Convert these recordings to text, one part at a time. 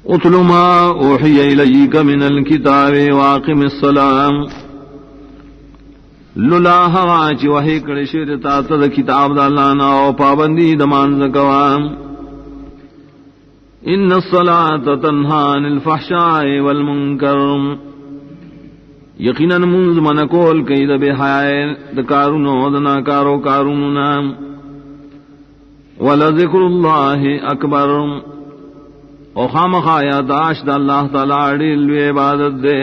اتل ما اوحی الیک من الکتاب واقم الصلاة للا ہوا چی وحی کڑی شیرتا تد کتاب دا اللہ نا او پابندی دمان زکوا ان الصلاة تنہا عن الفحشاء والمنکر یقینا منز من کول کئی دا بے حیائے دا کارونو دا ناکارو کاروننا ولذکر اللہ اکبر او خامخا یاداش دا اللہ تعالی ڈیلوی عبادت دے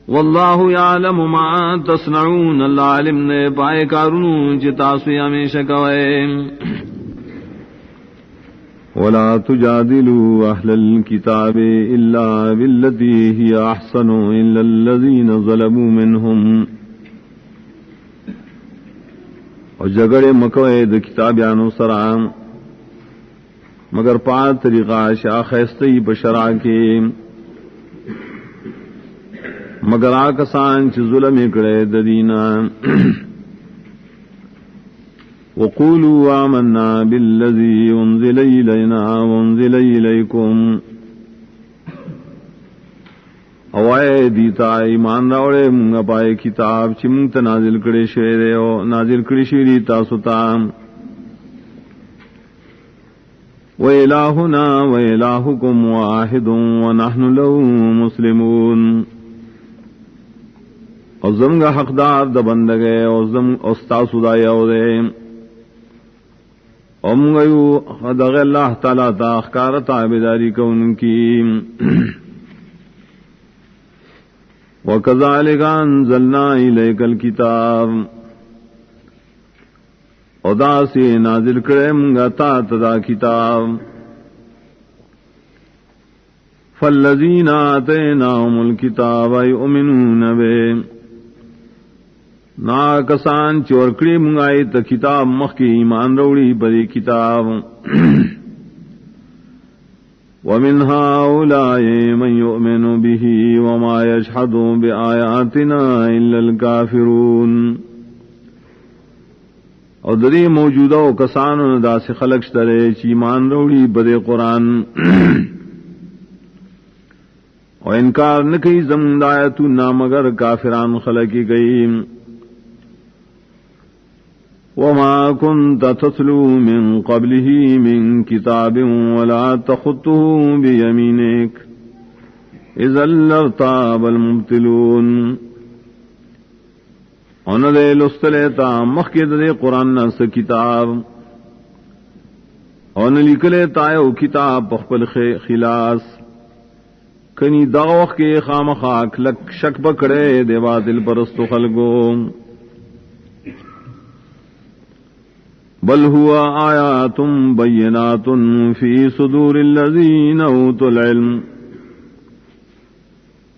واللہ یعلم ما تصنعون اللہ علم نے پائے کارونو چتاسوی ہمیشہ کوئے ولا تجادلوا اہل الكتاب الا بالتي هي احسن الا الذين ظلموا منهم اور جگڑے مکوئے دا کتابیانو سرام مگر پانچ طریقہ شاخستی بشرا کے مگر آکسان چ ظلم کرے ددینا وقولوا آمنا بالذی انزل الینا وانزل الیکم اوائے دیتا ایمان راوڑے منگا پائے کتاب چی منگتا نازل کرے شوئے او نازل کرے شوئے تاسو تام وَإِلَٰهُنَا وَإِلَٰهُكُمْ وَاحِدٌ وَنَحْنُ لَهُ مُسْلِمُونَ اور زمگا حقدار دا بندگے اور استاسو دا یو دے اور منگیو خدغ اللہ تعالیٰ تا اخکار تابداری کون کی وَكَذَلِكَ أَنزَلْنَا إِلَيْكَ الْكِتَابَ ادا سے نازل کرے منگا تا تدا کتاب فالذین آتیناہم الکتاب یؤمنون بے نا کسان چورکڑی منگائی تا کتاب مخ کی ایمان روڑی بری کتاب ومن هؤلاء من یؤمن به وما یجحد بآیاتنا الا الکافرون اور دری موجودہ و کسان دا سے خلق شترے چیمان روڑی بدے قرآن اور انکار نکی زمدایتو نامگر کافران خلقی گئی وما كنت تتلو من قبله من كتاب ولا تخطه بيمينك إذا لارتاب المبتلون ان دے لستلے تا مخید دے قرآن نس کتاب ان لکلے تایو کتاب پخپل خلاص کنی داغوخ کے خام خاک لک شک بکڑے دے باطل پرستو خلقو بل ہوا آیات بینات فی صدور الذین اوتوا العلم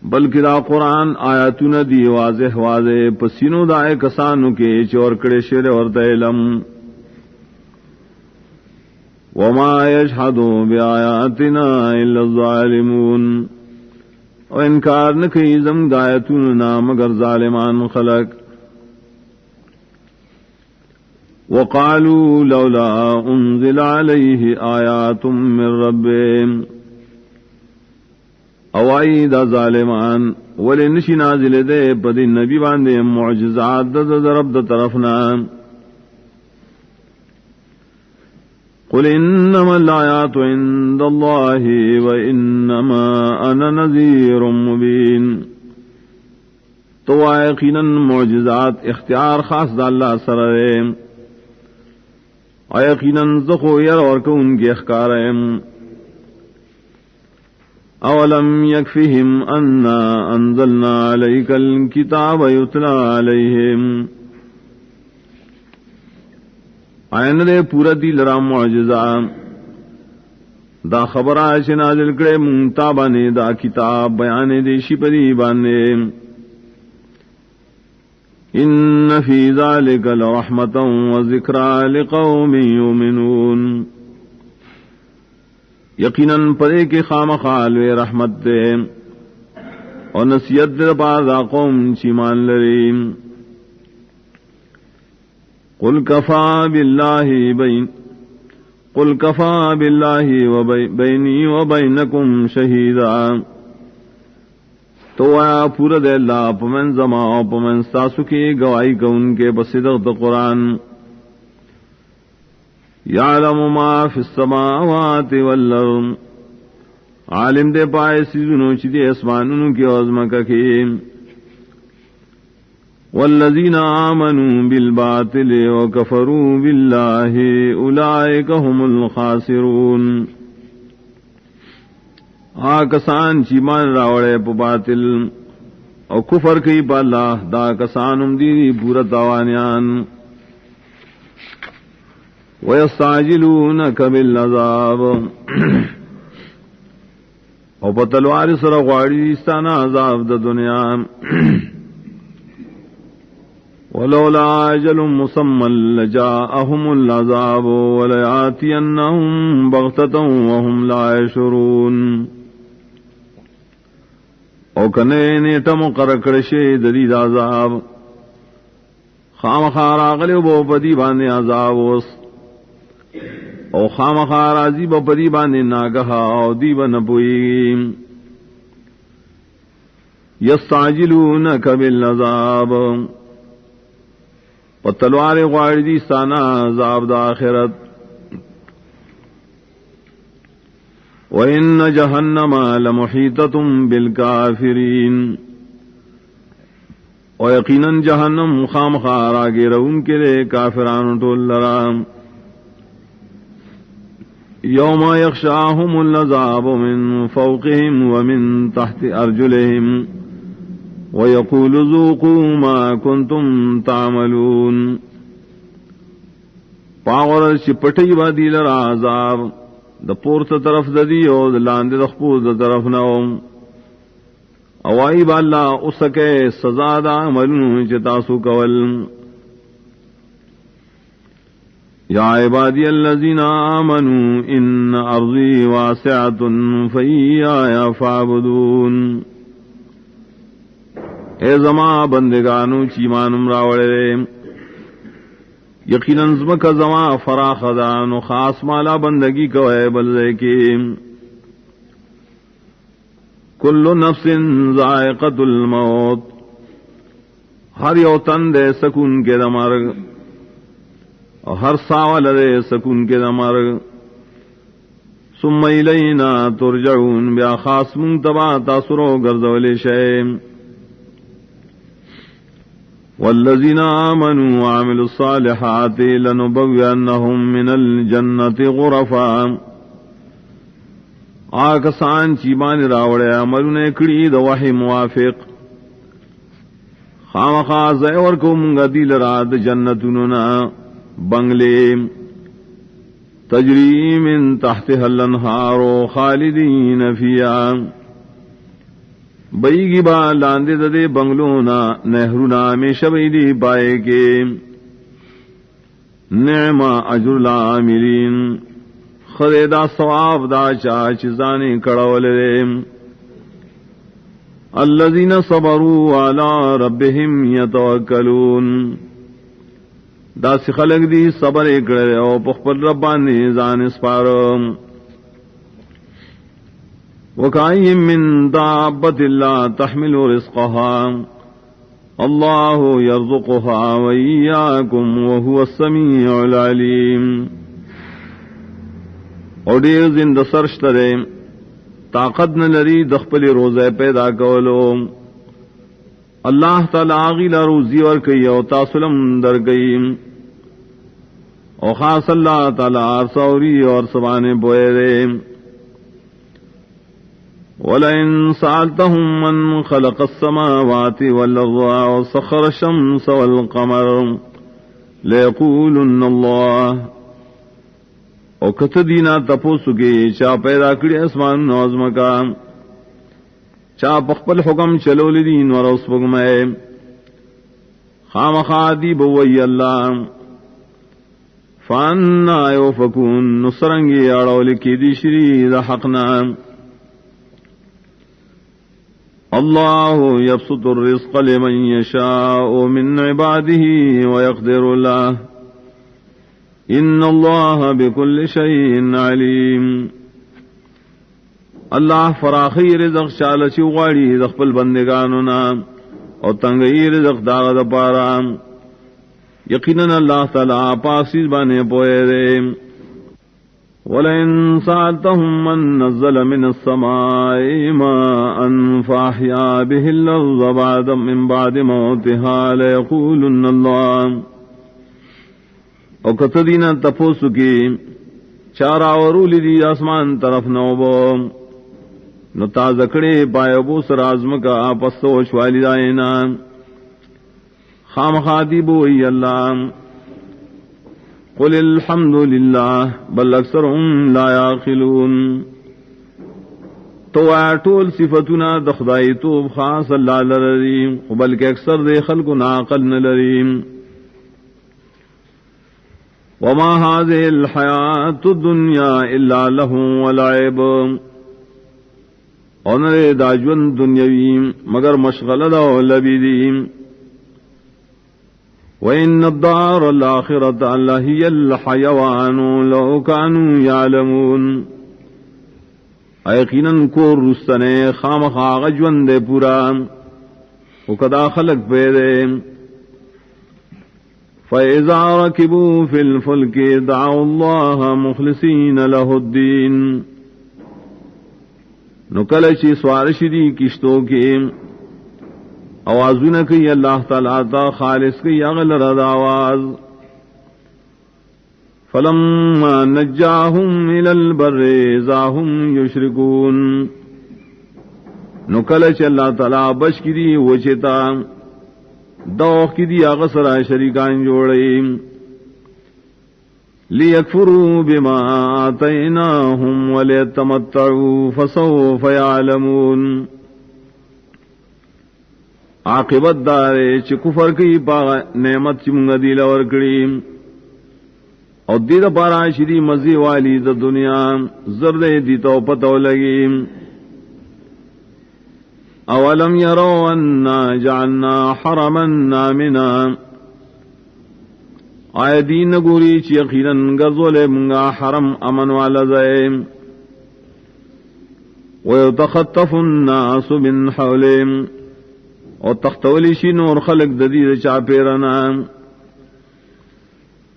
بلکہ دا قرآن آیاتون دی واضح واضح پسینو دائے کسانو کے چور کڑے شیر ورد علم وما یجحدو بی آیاتنا الا الظالمون و انکار نکی زم دایتون مگر ظالمان خلق وقالوا لولا انزل علیہ آیات من ربهم اوائی دا ظالمان ولی نشی نازل دے پدی نبی باندے معجزات دا رب دا طرفنا قل انما الآیات عند اللہ وانما انا نذیر مبین تو یقینا معجزات اختیار خاص دا اللہ سرے یقینا زخو یر اور کون کے اخکاریں اولم یکفہم انا انزلنا علیک الکتاب یتلا علیہم آئین دے پورا دی لرا معجزہ دا خبر آئیش نازل کرے منتابانے دا کتاب بیانے دے شپری بانے ان فی ذالک لرحمتا و ذکرا لقوم یؤمنون یقیناً پرے کے خام خالوے رحمت دے اور نصیحت دے بعض قوم چیمان لریم قل کفا باللہ بین قل کفا باللہ بینی وبینکم شہیدا، تو آیا پورا دے اللہ پمن زما پمن ساسو کی گواہی کو ان کے بصدق قرآن. یعلم ما فی السماوات والارض، عالم دے پائے سیزنو چیدی اسمانونو کی عظمکہ کی. والذین آمنوا بالباطل وکفروا باللہ اولئک هم الخاسرون، کسان چی مان راوڑے پا باطل او کفر کی پا اللہ، دا کسانم دی پورا تاوانیان. وَيَسْتَعْجِلُونَكَ بِالْعَذَابِ، او پا تلوار سر غواری استانا عذاب دا دنیا. وَلَوْلَا أَجَلٌ مُّسَمًّى لَّجَاءَهُمُ الْعَذَابُ وَلَيَأْتِيَنَّهُم بَغْتَةً وَهُمْ لَا يَشْعُرُونَ، او کنے نیٹا مقرر کرشے دلید عذاب، خام خار آغلے بو پدی باندے عذاب وس، او خام خار آزی بو پدی باندے ناگہا او دیب نپوئی. یستعجلونک بالعذاب، و تلوار غواری دی سانا عذاب دا آخرت. وَإِنَّ جَهَنَّمَ لَمُحِيطَةٌ بِالْكَافِرِينَ، و یقیناً جہنم خام خار آگے رون کے لئے کافران ٹول لرام. یوم یخشاہم العذاب من فوقہم ومن تحت ارجلہم وَيَقُولُ ذُوقُوا مَا كُنْتُمْ تَعْمَلُونَ، پاغر چپٹی با دیل را عذاب دا پورت طرف دا دیو دا لاند دا خپور دا طرف نوم، اوائی با اللہ اسکے سزا دا عملون چتاسو کول. یا عبادی الذین آمنوا ان ارضی واسعۃ فاییا فاعبدون، اے زما بندگانو چیمانم راوڑے، یقیناً زمکا زما فراخ دانو خاص مالا بندگی کوئے بلدے کی. کل نفس ذائقۃ الموت، ہر یو تن دے سکون کے دمرگ، اور ہر ساول دے سکون کے دمرگ. ثم الینا ترجعون، بیا خاص منتبا تاثرو گرزولی شیم. والذین آمنوا وعملوا الصالحات لنبوئنہم من الجنت غرفا، آکسان چیمان راوڑے عملون کڑی دا وحی موافق، خامخواہ زیور کو منگا دیل راد جنتننا بنگلے، تجری من تحتها الانہار خالدین فیہا، بیگی با لاندے دے بنگلونا نہرونا میں شبیدی پائے کے. نعم اجر العاملین، خریدا ثواب دا چاچ زانے کڑولے. الذین صبروا علی ربہم یتوکلون، دا سی خلق دی صبر اکڑے او پخپل ربانی زان اسپارم. وَكَأَيٍّ مِّن دَابَّةٍ لَّا تَحْمِلُ رِزْقَهَا اللَّهُ يَرْزُقُهَا وَإِيَّاكُمْ وَهُوَ السَّمِيعُ الْعَلِيمُ. اور دیر زند سرشترے طاقت نہ لری دخپل روزے پیدا کولو، اللہ تعالی غیلا روزی اور کئی او تاسلم در گئی، اور خاص اللہ تعالی سوری اور سوانے بوئے رے. وَلَئِن سَأَلْتَهُم مَّن خَلَقَ السَّمَاوَاتِ وَالْأَرْضَ وَسَخَّرَ الشَّمْسَ وَالْقَمَرَ لَيَقُولُنَّ اللَّهُ، او کت دینا تپوسو کی چا پیدا کری اسمان نوزم کا، چا پخپل حکم چلو لدین ورس پگمائے، خام خادی بوئی اللہ. فَأَنَّا يُؤْفَكُونَ، نصرنگی اڑو لکی دی شری دا حقنا. اللہ یبسط الرزق لمن یشاء من عباده ویقدر له، ان اللہ بكل شيء علیم. اللہ فراخی رزق چال چغاڑی رخپل بندگانو نا اور تنگئی رزق داغ دپارا. یقیناً اللہ تعالی پاکیز بانے پوئے دے. وَلَئِن سَأَلْتَهُم مَّن نَّزَّلَ مِنَ السَّمَاءِ مَاءً فَأَحْيَا بِهِ الْأَرْضَ مِن بَعْدِ مَوْتِهَا لَيَقُولُنَّ اللَّهُ. او کتدینا تپوسو کی چارا ورولی دی آسمان طرف نوبو نو تازکڑے پائے بو سر آزم کا آپس سوچ والی دائنا خام خادی بوئی اللہ. قل الحمد للہ بل اکثرهم لا یعقلون. تو آٹول صفتنا دخدائی توب خاص اللہ لریم بلکہ اکثر دے خلق ناقل نلریم. وما هذه الحیات الدنیا الا لہو ولعب. اور داجون دنیاویم مگر مشغلہ دا لبیدیم. وَإِنَّ الدَّارَ الْآخِرَةَ لَهِيَ الْحَيَوَانُ لَوْ كَانُوا يَعْلَمُونَ. یقیناً کو رستنے خامخا غجون دے پورا وکدا خلق پیدے. فَإِذَا رَكِبُوا فِي الْفُلْكِ دَعَوُا اللَّهَ مُخْلِصِينَ لَهُ الدِّينَ. نکلچی سوارشی دی کشتوں کے آوازوں کی اللہ تعالیٰ تا خالص کی اغل رد آواز. فلما نجاہم الى البر اذا هم یشرکون. نکلچ اللہ تعالیٰ بچ کی دی وچتا دوخ کی دی اغسرہ شریکان جوڑی. لیکفروا بما آتیناہم ولیتمتعوا فسوف یعلمون. عاقبت دارے چ کفر کی پا نعمت چ منگا دی لور کڑی اور دی دا پارا شری مزی والی دا دنیا زرد دی تو پتو لگی. اولم یرو انا جعلنا حرما آمنا. آئے دین گوری چ یقیناً گرزول منگا حرم امن والا زائے. ویتخطف الناس من حولهم اور تختولی شی نور خلق ددید چاپیرنا.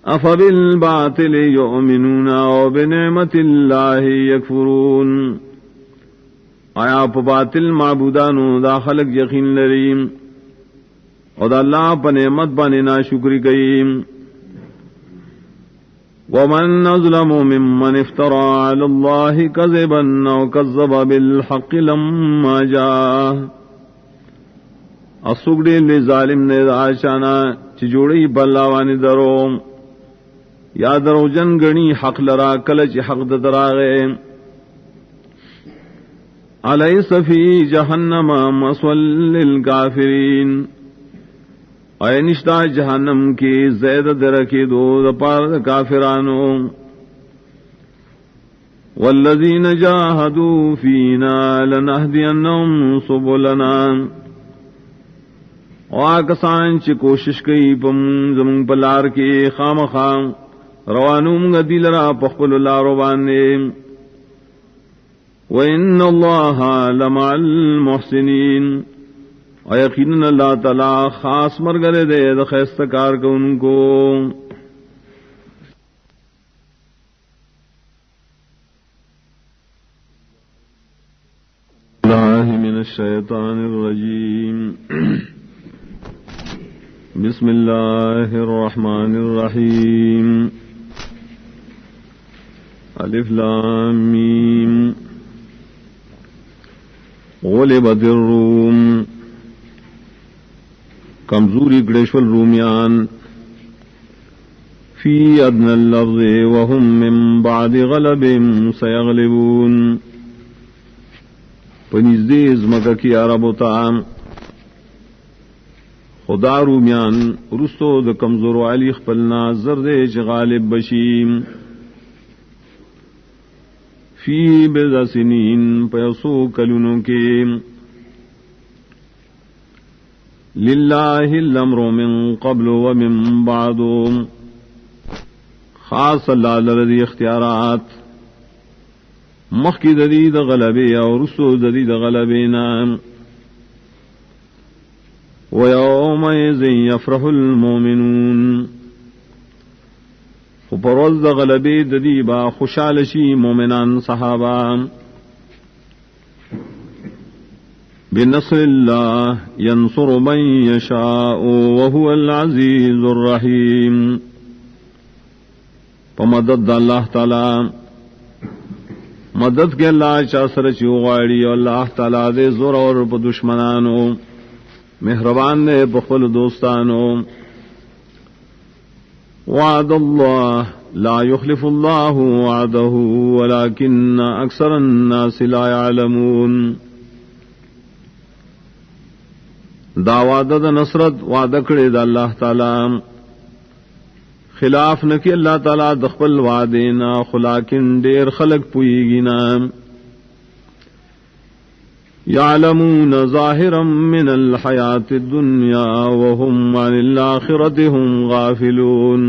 افبالباطل یؤمنون وبنعمت اللہ یکفرون. آیا پا باطل معبودانو دا خلق یقین لریم اور دا اللہ پا نعمت بانے نا شکری کئیم. ومن نظلم ممن افترى على الله كذبا او كذب بالحق لما جاء. اسوگڑی لی ظالم نے آشانا چجوڑی بلاوانی درو یا درو جن گنی حق لرا کلچ حق دراغے. الیس فی جہنم مسول للکافرین. اے نشتا جہنم کی زید درکی دو دپار کافرانو. والذین جاہدوا فینا لنہدینہم سبلنا. آکسان چی کوشش کئی پم زمون پلار کی خام خام روانوم گدی لرا پخپل لارو باندے. وَإِنَّ اللَّهَ لَمَعَ الْمُحْسِنِينَ. اور یقیناً اللہ تعالی خاص مرگرے دے دخیستکار کو ان کو. اللہ من الشیطان الرجیم. بسم اللہ الرحمن الرحیم. الف لام میم. غلبت الروم. کمزوری گڑیشول رومیان فی ادنى الارض وهم من بعد غلبهم سيغلبون. پنیزدیز مکہ کی عربو تام خدا رومیان رستو د کمزور علی خپلنا زردے چ غالب بشیم. فی بضع سنین پیسو کلونوں کے. للہ الامر من قبل ومن بعد. خاص اللہ لرضی اختیارات مخی ددید غلبی اور رسو ددید غلبینا وَيَوْمَئِذٍ يَفْرَحُ الْمُؤْمِنُونَ پروز غلبی ددیبا خوشالشی مومنان صحابہ بنصر اللہ ينصر من يشاء وهو العزیز الرحیم پمدد اللہ تعالی مدد کے اللہ چا سر چوغاڑی اور اللہ تعالی دے زور اور دشمنانو مہربان نے بخل دوستانو وعد اللہ لا يخلف اللہ وعده ولكن اکثر الناس لا يعلمون دا وعدہ دا نصرت وعدہ کڑے دا اللہ تعالی خلاف نکی اللہ تعالی دخبل وعدینا خلاکن دیر خلق پوئیگینا یعلمون ظاہرا من الحیات الدنیا وهم عن الآخرت هم غافلون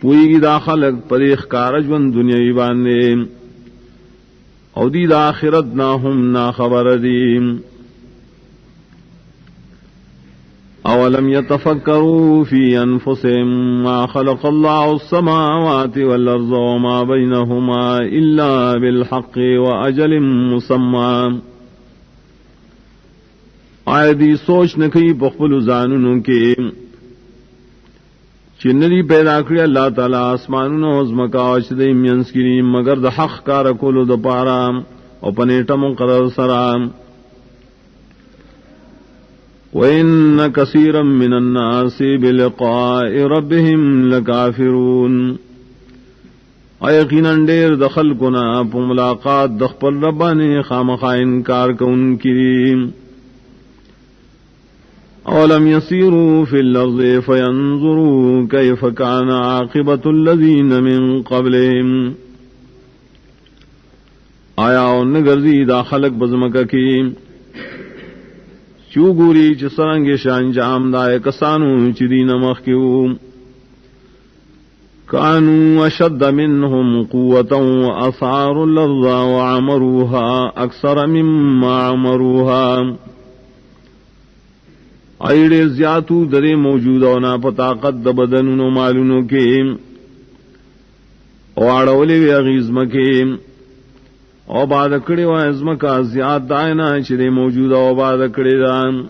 پوئیگی دا خلق پر اخکارج من دنیای باندے او دی دا آخرت نا هم نا خبر دیم اولم يتفكروا في انفسهم ما خلق الله السماوات والارض وما بينهما الا بالحق واجل مسمى آیدی سوچ نکی بخبل زانونوں کے چنری پیدا کری اللہ تعالی آسمانونو ازمکا وچدی مینس کی مگر دا حق کار کولو دا پارا او پنیٹا مقرر سرام وَإِنَّ كَثِيرًا مِّنَ النَّاسِ بِلِقَاءِ رَبِّهِمْ لَكَافِرُونَ یقیناً ڈیر دخل کنا پا ملاقات دخپل ربانی خامخا انکار کن کریم اولم يسيروا في الارض فينظروا كيف كان عاقبة الذين من قبلهم آیا نگردی دا خلق بزمکا کی چو گوری چ سرنگ شانجام دائے کسانو چدی نمخ کیو کانوا اشد منهم قوة واثاروا الارض وعمروها اکثر مما عمروها ایڑے زیاتو درے موجودونا پتاقت د بدنونو مالونو کے واڑولی وی اغیزم کے او بعد کڑی و ازم کا زیاد دائنا چرے موجود او بعد کڑی دان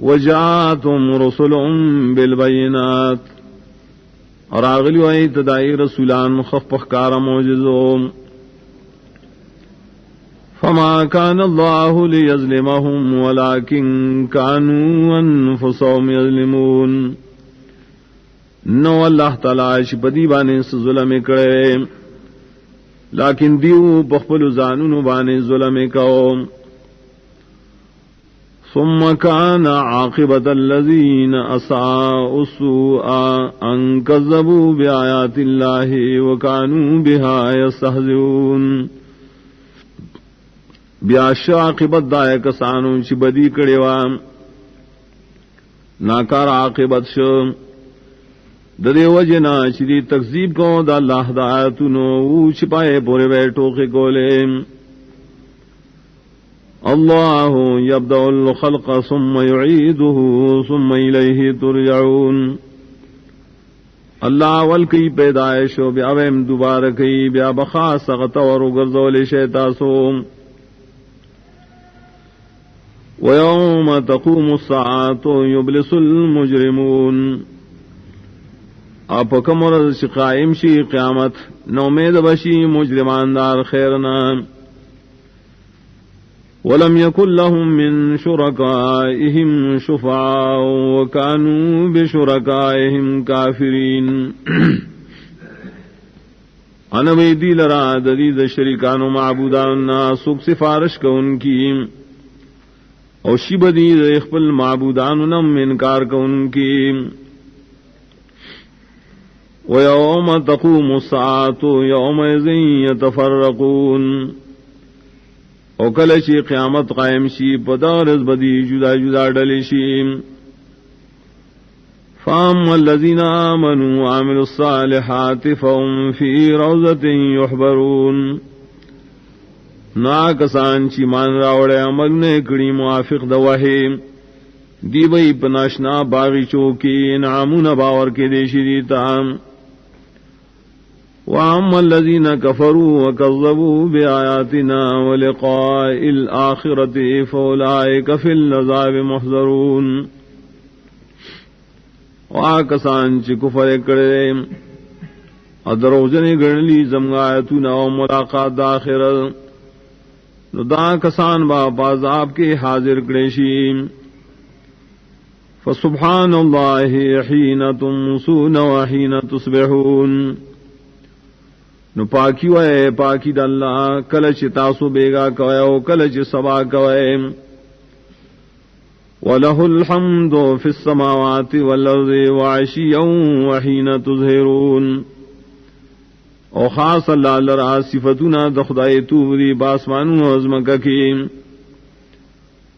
وجاتم رسلهم بالبینات اور آغلی و ایتدائی رسولان خفقار موجزون فما كان الله ليظلمهم ولكن كانوا انفسهم يظلمون نو اللہ تعالی شپدی بانے سے ظلم کرے لیکن دیو بخبل زانون بانے ظلم کاؤ ثم كان عاقبة الذين اساءوا السوء ان كذبوا بآيات الله وكانوا بها يستهزئون بیاش عاقبت دائے کسانوں چی بدی کڑے وام ناکار عاقبت شو ددے وجنا چی تکذیب کو دا اللہ دا آیتونو او چھپائے پورے بیٹھو کے کولے اللہ یبدأ الخلق ثم یعیدہ ثم الیہ ترجعون اللہ اول کی پیدائش و بیا ویم دوبارہ کی بیا بخاص غطور گرزول شیطاسو وَيَوْمَ تَقُومُ السَّاعَةُ يُبْلِسُ الْمُجْرِمُونَ آپ کمر قائم شی قیامت نومید بشی مجرمان دار خیرنا وَلَمْ يَكُنْ لَهُم مِّن شُرَكَائِهِمْ شُفَعَاءُ وَكَانُوا بِشُرَكَائِهِمْ كَافِرِينَ انوی دی لرا ددید شریکان و معبودان سوک سفارش کا ان کی او شبدی اخبل معبودان نم انکار کا ان کی وَيَوْمَ تَقُومُ السَّاعَةُ يَوْمَئِذٍ يَتَفَرَّقُونَ او کلچی قیامت قائم شی پدارز بدی جدا جدا ڈلی شی فأما الذين آمنوا وعملوا الصالحات فهم في روضة يحبرون ناکسان چی مان راوڑے عمل نے کڑی موافق دوہی دی بئی پناشنا باغی چوکی انعامون باور کے دیشی دیتا وَأَمَّا الَّذِينَ كَفَرُوا وَكَذَّبُوا بِآيَاتِنَا وَلِقَاءِ الْآخِرَةِ فَأُولَئِكَ فِي الْعَذَابِ مُحْضَرُونَ وَآكَسَانْ چِ کفر کرے ادروجن گرنلی زمغایتنا و ملاقات داخرت نو دا کسان با عذاب کے حاضر کریشی فسبحان اللہ حین تمسون و حین تصبحون نو پاکی وے پاکی دا اللہ کلچ تاسو بیگا کوئے و کلچ سبا کوئے وَلَهُ الْحَمْدُ فِي السَّمَاوَاتِ وَالْأَرْضِ وَعَشِيًّا وَحِينَ تُظْهِرُونَ او خاص اللہ لرا صفتنا دخدائی توبری باسمانو عظمکہ کی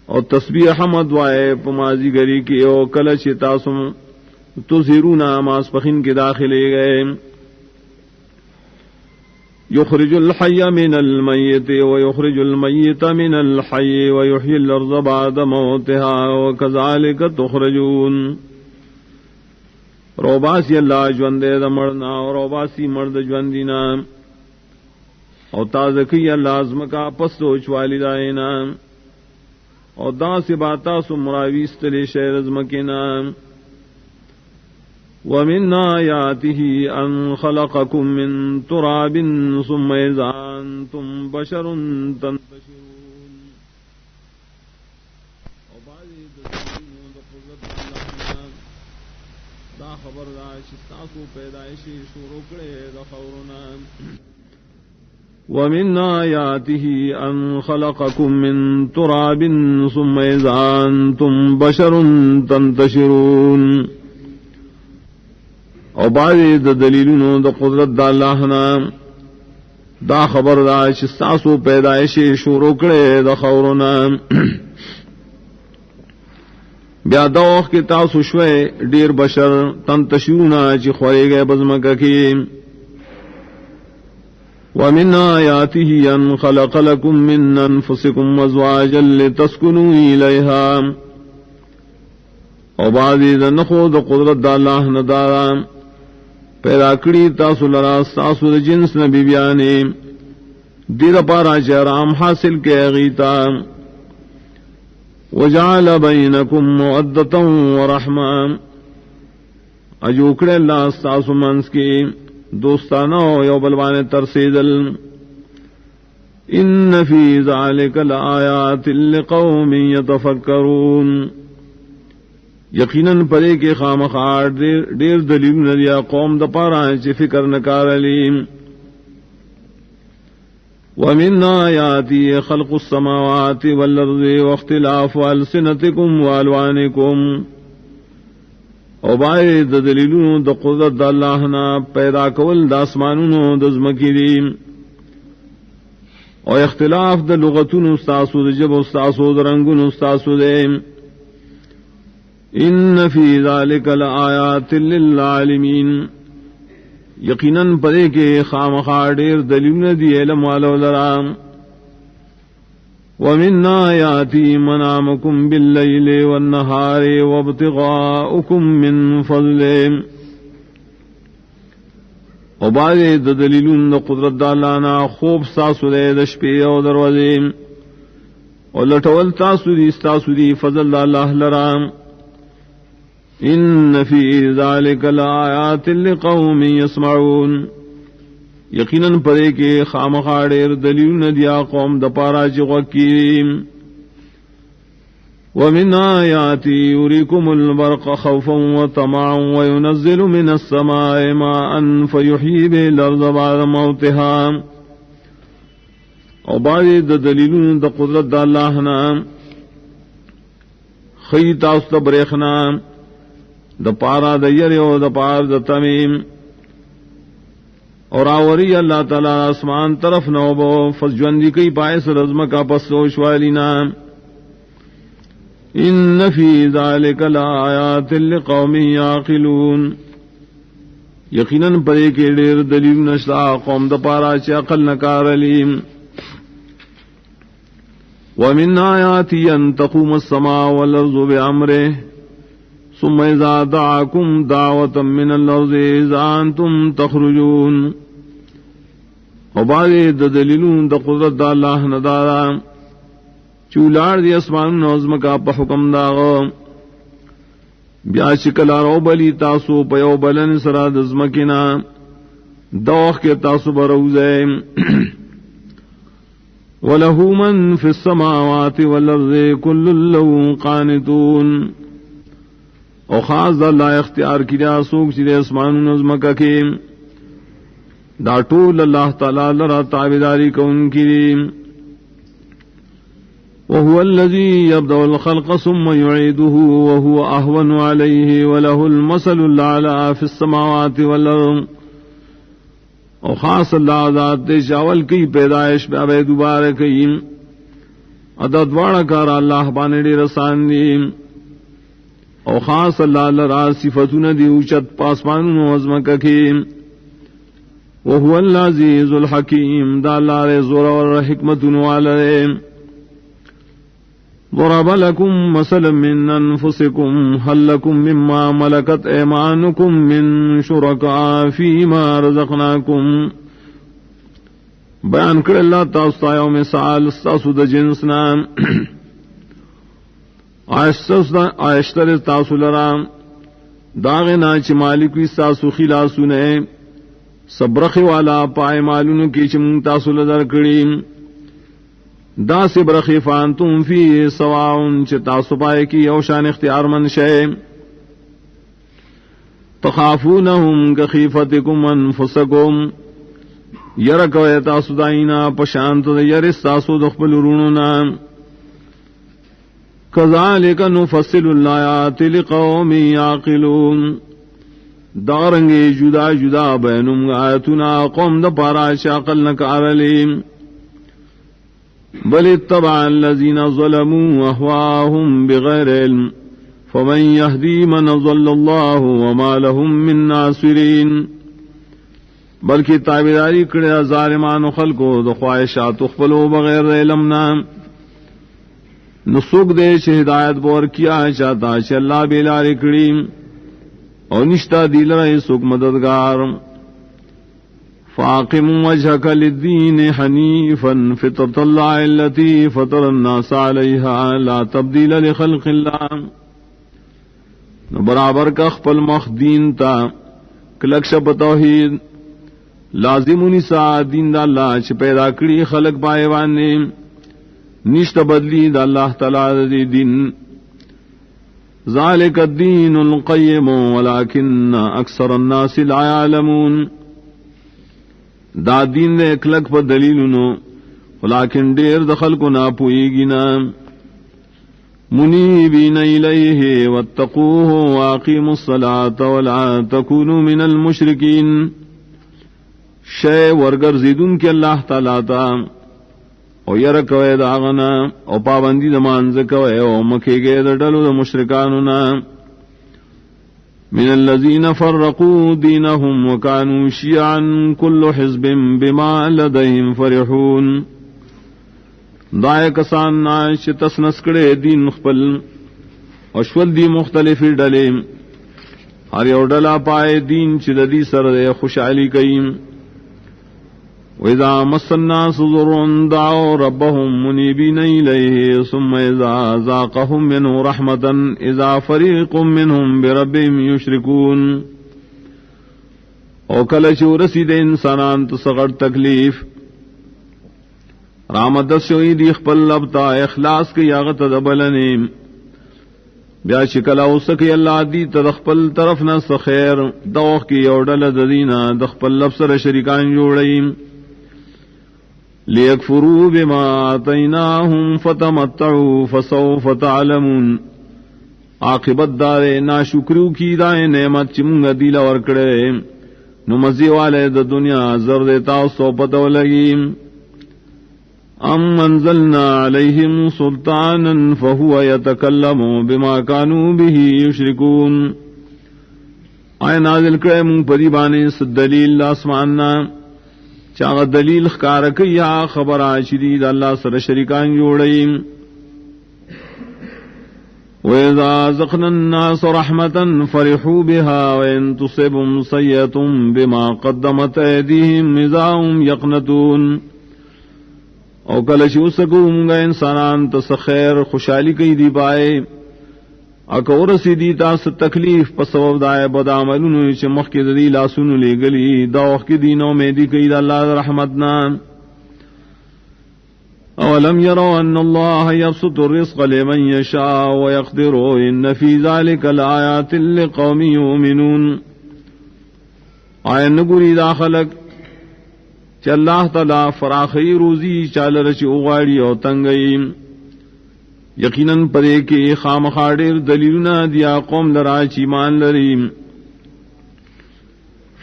او تسبیح حمد وائے پمازی گری کی او کلچ تاسم تظہرونا ماسپخین کے داخلے گئے یخرج الحی من المیت ویخرج المیت من الحی ویحیی الارض بعد موتها وکذالک تخرجون روباسی اللہ جوندے دا مردنا اور روباسی مرد جوندینا او تازکی اللہ عظمکا پس سوچ والدائینا او دا سے باتا سمراویست لی شہر عظمکینا ومن آیاته ان خلقکم من تراب ثم اذا انتم بشر تنتشرون او بعضی دستینوں دا قدرت اللہ دا خبر دا شستاسو پیدائشی شروع کرے دا خورنا ومن آیاته ان خلقکم من تراب ثم اذا انتم بشر تنتشرون او بعضی دا دلیلونو دا قدرت دا اللہ نا دا خبر دا شستاسو پیدائشی شروع کرے دا خورنا بیا دا وقت کی تاسو شوئے دیر بشر تنتشرونا چی خوری گئے بزمکہ کی ومن آیاته ان خلق لکم من انفسکم ازواجا لتسکنوا الیہا او بعضی دا نخو دا قدرت دا اللہ ندارا پیدا کری تاسو لرا تاسو دا جنس نبی بیانے دیر پارا چرام حاصل کے غیتا وجعل بینکم مودتا ورحمہ اجوکڑے اللہ تاسو منس کی دوستانہ یو بلوان ترسیدل ان فی ذالک لآیات لقوم یتفکرون یقیناً پرے کے خامخار دیر دلیل ندیا قوم دا پارا چی فکر نکار علیم ومن آیاتی خلق السماوات والارض واختلاف السنتکم والوانکم او باید دلیلون دا قدرت دا اللہ نا پیدا کول دا اسمانون دا زمکی دی او اختلاف دا لغتون استاسو دا جب استاسو دا رنگون استاسو دے ان فی ذالک لآیات للعالمین یقیناً پدے کے خامخار دیر دلیل دی علم والو لرام ومن آیاتی منامکم باللیل والنہار وابتغاؤکم من فضل او بارے دلیلون دا قدرت دالانا خوب ساسو دے دشپی او دروازے او لٹول تاسو دی ستاسو دی فضل دا اللہ لرام ان فی ذالک لآیات لقوم یسمعون یقیناً پدے کے خامخاڑیر دلیل ندیا قوم دپارا چغکیم ومن آیاتی یریکم البرق خوفا وطمعا وینزل من السماء ماء فیحیی به الارض بعد موتها او بعد دلیلون دا قدرت دا اللہ نام خیط است بریخنا دا پارا دا یری و دا پار دا تمیم اور آوری اللہ تعالی آسمان طرف نوبو فسجوندی کئی پائس رزم کا پسوش والینا ان فی ذلک لآیات لقوم یعقلون یقیناً پدے کے ڈیر دلیل نشتا قوم دپارا چ عقل نکار علیم ومن آیاتی ان تقوم السماء والارض بامرہ ثم اذا دعاکم دعوة من الارض اذا انتم تخرجون وبعد دلیلون دا قدرت دا اللہ ندارا چولار دی اسمان نظم کا پا حکم داغا بیا شکلا رو بلی تاسو پیو بلن سرا دزمکنا دوخ کے تاسو بروزے وَلَهُ مَن فِي السَّمَاوَاتِ وَالْأَرْضِ كُلٌّ لَّهُ قَانِتُونَ او خاص اللہ اختیار کیا سوک چلے اسمان نظمکا کے دا طول اللہ تعالی لرا تابداری کون کریم وهو الذي يبدأ الخلق ثم يعيده وهو أهون عليه وله المثل الأعلى في السماوات والأرض او خاص اللہ ذات دے شاول کی پیدائش پہ ابے دوبارہ کی عدد واڑا کار اللہ بانے ڈی رسان دی او خاص اللہ لرا صفتون دی اوچت پاسمان نوزم کی وهو العزیز الحکیم دا اللہ رے زور اور حکمت والے ضرب لكم مثلا من أنفسكم هل لكم مما ملكت أيمانكم من شركاء فيما رزقناكم بیان کر اللہ تاسو یوم مثال تاسو د جنسنا آیشتر تاسو لرا داغنا چ مالک وی تاسو خلاصو نے صبرخ والا پائے مالونو کی چم تاسو لدر کڑیم دا سے برخیفان تم فی سواؤن چ تاسو پائے کی اوشان اختیار من شے تخافونہم کخیفتکم انفسکم یرکو تاسو دائینا پشانت یرس تاسو دخبل رونونا کذالک نفصل الآیات لقوم یعقلون دارنگے جدا جدا بینم آیتنا قوم دا پارا شاقل نکار لیم بل اتبع الذين ظلموا اهواهم بغير علم فمن يهدي من ضل الله وما لهم من ناصرين بلکہ تابعداری کرے ظالمان خلقو د خواہشات خپلو بغیر علم نام نسوک دے ہدایت بور کیا چاہتا چ اللہ بیلاری کریم اور نشتا دیل رہے سوک مددگار فاقم وجهك للدين حنيفا فطرة الله التي فطر الناس عليها لا تبديل لخلق الله برابر کا خپل مخ دین تا کلکش توحید لازم نسا دین دا اللہ چ پیدا کری خلق بایوان نے نشت بدلی دا اللہ تعالی دی دین ذالک الدین القیم ولكن اکثر الناس لا يعلمون دا دین دے اکلک پر دلیلنو ولیکن دیر دخل کو نا پوئی گنا منیبین الیہ واتقوہ واقیموا الصلاة ولا تکونوا من المشرکین شے ورگر زیدن کے اللہ تعالیٰ تا او یرکوے داغنا او پابندی دمانز کوے او مکھے گے دلو دا مشرکانونا من الذين فرقوا دينهم وكانوا شيعا كل حزب بما لديهم فرحون دائے کسان ناش تسنس کڑے دین خپل اشول دی مختلف ڈلے ہر یو ڈلا پائے دین چدی سر خوشحالی کئیم وَإِذَا مَسَّ النَّاسُ ضُرٌّ دَعَوْا رَبَّهُمْ مُنِيبِينَ إِلَيْهِ ثُمَّ إِذَا ذَاقَهُم مِّنْهُ رَحْمَةً إِذَا فَرِيقٌ مِّنْهُم بِرَبِّهِمْ يُشْرِكُونَ او کل چورسی دے انسانان تو سغر تکلیف رامدت شوئی دی خپل لبتا اخلاص کی یاغت دبلنے بیا شکلا اسکی اللہ دی تدخپل طرف نہ سخیر دوخ کی اوڈل ددینا دخپل لبسر شریکان جوڑیم لیکفروا بما آتیناہم فتمتعوا فسوف تعلمون عاقبت دارے ناشکریو کی دائیں نعمت چمگا دیلا ورکڑے نمزی والے دا دنیا زردتا سو پتو لگیم ام انزلنا علیہم سلطانا فہو یتکلم بما كانوا به یشرکون آئے نازل کرے منگ پدی بانے دلیل آسماننا چاغ دلیل خکار کیا خبر آشدید اللہ سر شریکان جوڑیم وَإِذَا زَقْنَا النَّاسَ رَحْمَةً فَرِحُوا بِهَا وَإِن تُصِبْهُمْ سَيِّئَةٌ بِمَا قَدَّمَتْ أَيْدِيهِمْ إِذَا هُمْ يَقْنَطُونَ او کلچ اسکوں گا انسانان تس خیر خوشحالی کی دی پائے اکور سیدی تاس تکلیف پسبب دائے بدعملون چ مخ کی دی لاسون لے گلی دوخ کی دینوں میں دی کی اللہ رحمتنا اولم يروا ان الله يبسط الرزق لمن يشاء ويقدر ان في ذلك لآيات لقوم يؤمنون آئے نگوری داخلق چ اللہ تعالی فراخی روزی چال رچ اغاڑی او تنگئی یقیناً پدے کے خامخاڑر دلیلنا دیا قوم لرا چیمان لریم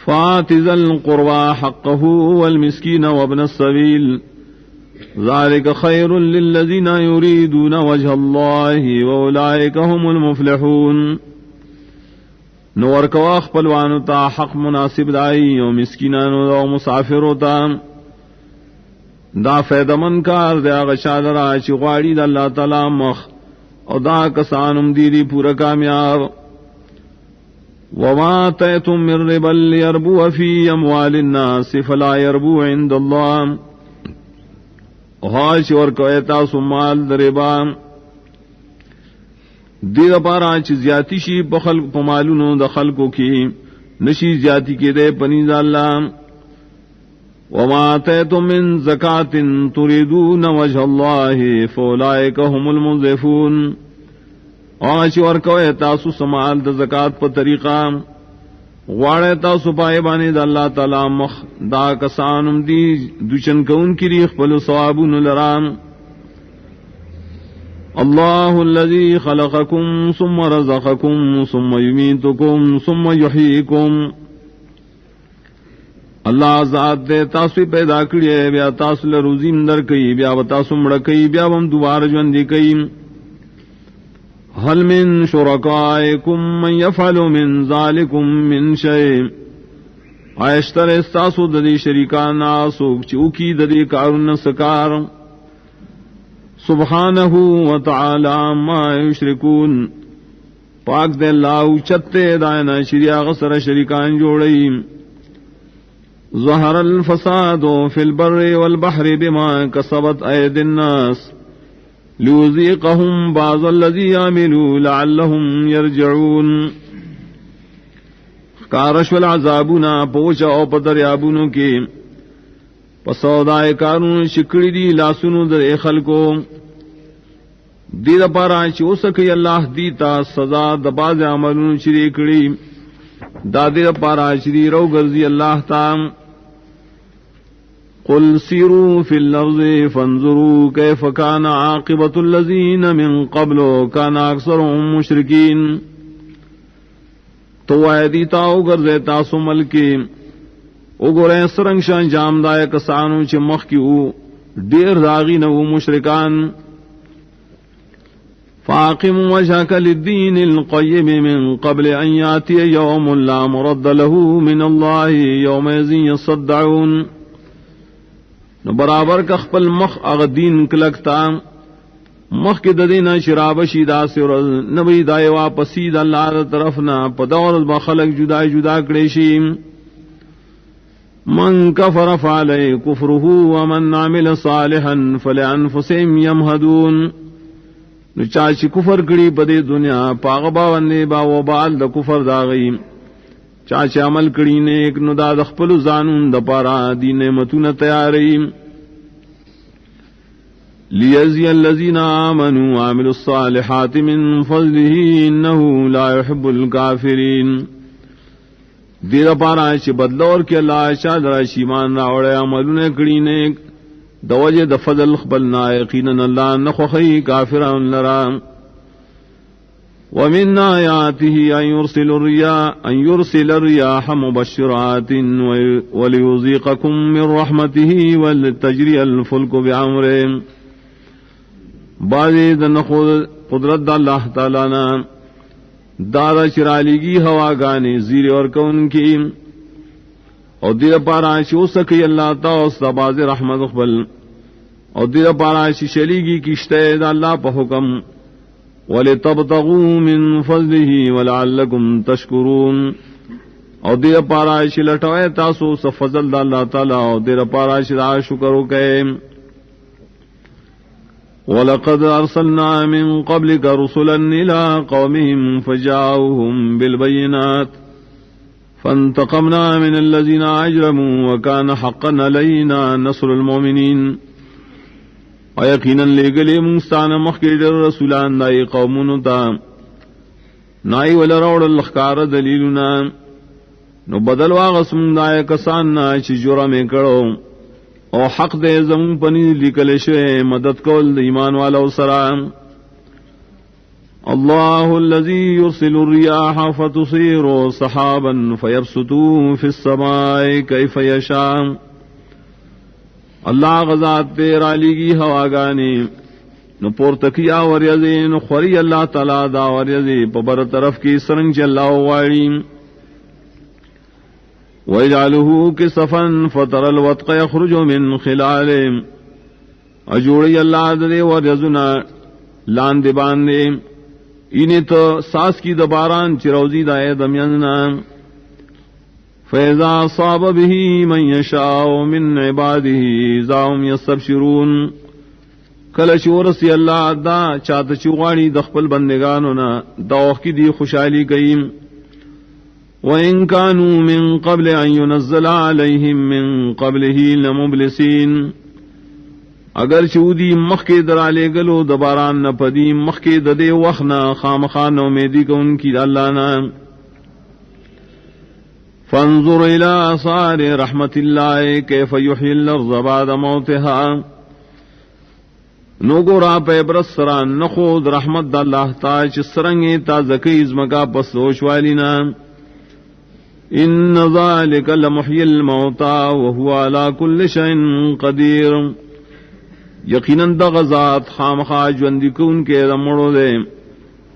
فات ذا القربى حقه والمسكين وابن السبيل ذلك خير للذين يريدون وجه الله واولئك هم المفلحون نور کواخ پلوانو تا حق مناسب دائی او مسکینانو دا مسافرو تا دا فیدمن کار دا غشاد را چی غاڑی دا اللہ تعالی مخ او دا کسانم دیدی پورا کامیاب وما تیتم من ربا لیربو فی اموال الناس فلا یربو عند اللہ حاش ورکویتا سمال دربام دیر پارا چی زیادی شی پمالونو دا خلقو کی نشی زیادی کے دے پنیز اللہ وما آتیتم من زکاة تریدون وجہ اللہ فولائک هم المضعفون آچ ورکوئے تاسو سمال دا زکاة پا طریقہ غواڑے تاسو پائے بانے دا اللہ تعالی مخ دا کسانم دی دوچن کون کی ریخ پلو ثوابون لرام اللہ الذی خلقکم ثم رزقکم ثم یمیتکم ثم یحییکم اللہ ذات دے تاسو پیدا کریے بیا تاسو لروزی اندر کئی بیا تاسو مڑ کئی بیا ہم دوبارہ جوندی کئی هل من شرکائکم من یفعل من ذالکم من شیء عاشتر استاسو ددی شریکان آسوک چوکی ددی کارن سکار سبحانہ وتعالی ما یشرکون پاک دے اللہ چتے دائنا شریع غصر شریکان جوڑی ظہر الفساد فی البر والبحر بما کسبت اید الناس لیوزیقہم بعض الذی عملوا لعلہم یرجعون کارش والعذابنا پوچا او پدریابونو کی پسودائے کارون شکڑی دی لاسونو در خلقو دید پارا چو سکی اللہ دیتا سزا دباز عملون شری کڑی دا دید پارا شری رو گرزی اللہ تام قل سیروا فی الارض فانظروا کیف کان عاقبت الذین من قبل کان اکثرهم مشرکین تو آئے دیتاو گرزے تاسو ملکی اگرے سرنگ شان جام دائے کسانو چھ مخ کی او دیر داغی نو مشرکان فاقم وجهك للدين القيم من قبل ان ياتي يوم لا مرد له من الله يومئذ يصدعون نو برابر کا خپل مخ اغدین کلکتا مخ کے ددینا شراب شیدا سے نبی دائے واپسی د اللہ طرفنا پدور بخلق جدا جدا کڑیشی من کفر فعلی کفره ومن عمل صالحا فلانفسهم يمهدون نو چاچی کفر کڑی پدے دنیا پاغبا وندے با و بال دا کفر داغی چاچی عمل کڑی نیک نو دا دخپل زانون دا پارا دی نعمتون تیاری لیزی الذین آمنوا وعملوا الصالحات من فضله انہو لا يحب الكافرین دی دا پارا چی بدلور کے اللہ شاد راشیمان راوڑے عملون کڑی نیک دوجہ د فضل خبلنا یقینا اللہ نخوخی کافران لرا ومن آياته أن يرسل الرياح مبشرات وليذيقكم من رحمته ولتجري الفلك بأمره. بعض قدرت اللہ تعالیٰ نا دارا چرالیگی ہوا گانے زیر اور کون کی اور دیر پاراشی ہو سکی اللہ تعالی باز رحمت اقبل اور دیر پاراشی شلیگی کشتے دا اللہ پا حکم وَلِتَبْتَغُوا مِن فَضْلِهِ وَلَعَلَّكُمْ تَشْكُرُونَ اور دیر پاراشی لٹوئے تاسو سفضل دا اللہ تعالی اور دیر پاراشی دا شکرو کئے. وَلَقَدْ أَرْسَلْنَا مِن قَبْلِكَ رُسُلًا إِلَىٰ قَوْمِهِمْ فَجَاءُوهُم بِالْبَيِّنَاتِ فَانْتَقَمْنَا مِنَ الَّذِينَ أَجْرَمُوا وَكَانَ حَقًّا عَلَيْنَا نَصْرُ الْمُؤْمِنِينَ. اور یقیناً لے گلے منگستان مخیر رسولان دائی قومون تا نائی ولروڑ الخکار دلیلنا نو بدل واغسم دائی کسان نا چی جرم کرو او حق دے زمون پنی لکل شوئے مدد کول ایمان والا سرام. اللہ الذی یرسل الریاح فتصیر صحابا فیبسطو فی السماء کیف یشاء. اللہ غزات تیرا لیگی ہوا گانی نو پورتکیا وریزی نو خوری اللہ تعالی دا وریزی پبر طرف کی سرنگ چلاو واریم. وَيَجْعَلُهُ كِسَفًا فَتَرَى الْوَدْقَ يَخْرُجُ مِنْ خِلَالِهِ. اجوڑی اللہ دے ورزنا لان دے باندے انہیں تو ساس کی دباران چروزی دائے دمیاننا. فَإِذَا صَابَ بِهِ مَنْ يَشَاءُ مِنْ عِبَادِهِ إِذَا هُمْ يَسْتَبْشِرُونَ. کل چورسی اللہ دا چاہت چوغانی دخپل بندگانونا دوخ کی دی خوشحالی کئیم. وَإِن كَانُوا مِن قَبْلِ أَن يُنَزَّلَ عَلَيْهِم مِّن قَبْلِهِ لَمُبْلِسِينَ. اگر چودی مخ کے درالے گلو دباران نہ پدی مخ کے ددے وخنا خامخان امیدی کو ان کی اللہ نا. فانظر الى آثار رحمت اللہ کیف یحیی الارض بعد موتها. نو گورا پہ برسران نخود رحمت دا اللہ تا چسرنگی تا زکی ازمکا پسوش والینا. ان ذلك لمحيي الموتى وهو على كل شيء قدير. یقیناً دا غزات خامخا جوندی کون کے رمڑو دے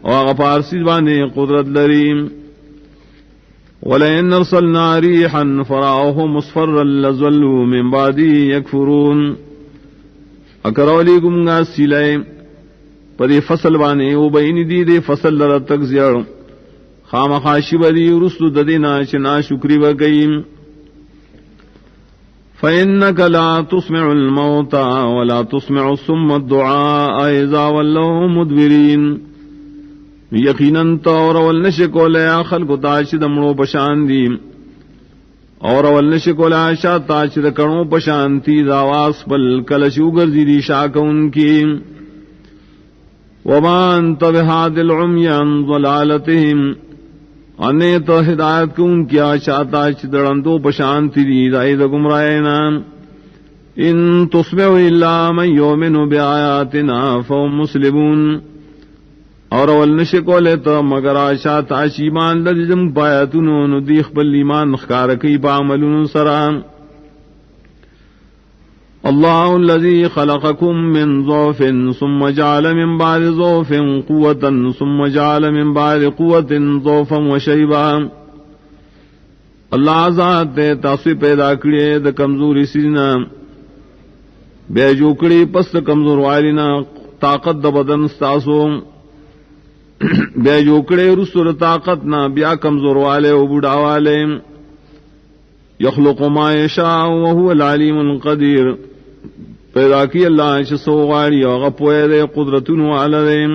اور غفارسی بانے قدرت لریم. وَلَئِنْ أَرْسَلْنَا رِيحًا فَرَأَوْهُ مُصْفَرًّا لَظَلُّوا مِنْ بَعْدِهِ يَكْفُرُونَ. اکرولی گمگا سیلائے پدے فصل بانے او بینی دی دے فصل لرا تک زیڑ خامخاشی بدی رسل ددینا چنا شکری بگئیم. فَإِنَّكَ لَا تُسْمِعُ الْمَوْتَى وَلَا تُسْمِعُ الصُّمَّ الدُّعَاءَ إِذَا وَلَّوْا مُدْبِرِينَ. یقیناً تو اور ولنشکو لیا خلق تاچ دمڑو پشان دی اور ولنشکو لیا شا تاچ دکڑوں پشان تی داواس پل کلشو گرزی دی شاک ان کی. وَمَا أَنْتَ بِهَادِ الْعُمْيِ عَنْ ضَلَالَتِهِمْ. انے تو ہدایت کو ان کیا چاہتا چدڑندو پشانتی دی دائی دا گمرائینا. ان تسمع الا من یؤمن بآیاتنا فهم مسلمون. اور ولنشکو لیتا مگر آشات عشیمان لجم پایتونو ندیخ بل ایمان خکارکی پا عملون سرام. اللہ الذی خلقکم من ضعف ثم جعل من بعد ضعف قوة ثم جعل من بعد قوة ضعفا وشیبا. اللہ ذات دے تاسوی پیدا کرے دا کمزوری سینا بے جوکڑی پس کمزور والینا طاقت دا بدن ستاسو بے جوکڑے رسول طاقت نہ بیا کمزور والے و بڑھا والے. یخلق ما یشاء وهو العلیم القدیر. پیدا کی اللہ چسو غاری اور غپوئے دے قدرتن والدین.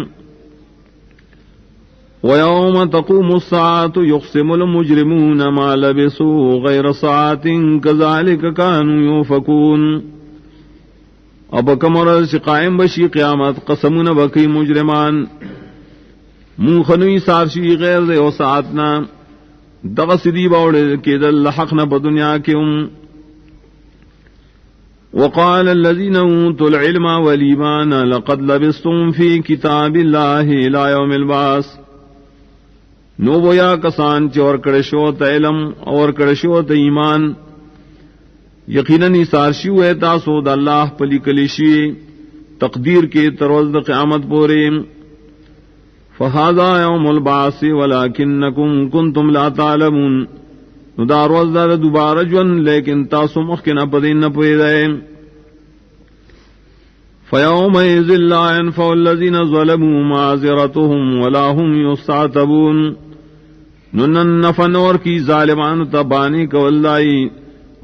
وَيَوْمَ تَقُومُ السَّاعَةُ يُقْسِمُ الْمُجْرِمُونَ مَا لَبِثُوا غَيْرَ سَاعَةٍ كَذَلِكَ كَانُوا يُؤْفَكُونَ. اب کمر سے قائم بشی قیامت قسمون بکی مجرمان من خنوی سارشی غیر دے و ساعتنا دغسدی باوڑے کے دل حقنا بدنیا کے وقال الذين اوتوا العلم والایمان لقد لبثتم في كتاب الله الى يوم البعث. نو بویا کسان چور کڑشوت علم اور کڑشوت ایمان یقیناً سارشیو ہے تاسو دا اللہ پلی کلیشی تقدیر کے تروز دا قیامت پورے فہذا یوم البعث ولکنکم کنتم لا تعلمون نو دا روز دا دوبارہ جون لیکن تاسو مخکنا پدین نپویدائے فَيَوْمَئِذٍ لَّا يَنفَعُ الَّذِينَ ظَلَمُوا مَعْذِرَتُهُمْ وَلَا هُمْ يُسْتَعْتَبُونَ نُنَّن نفنور کی ظالمان تبانی کولائی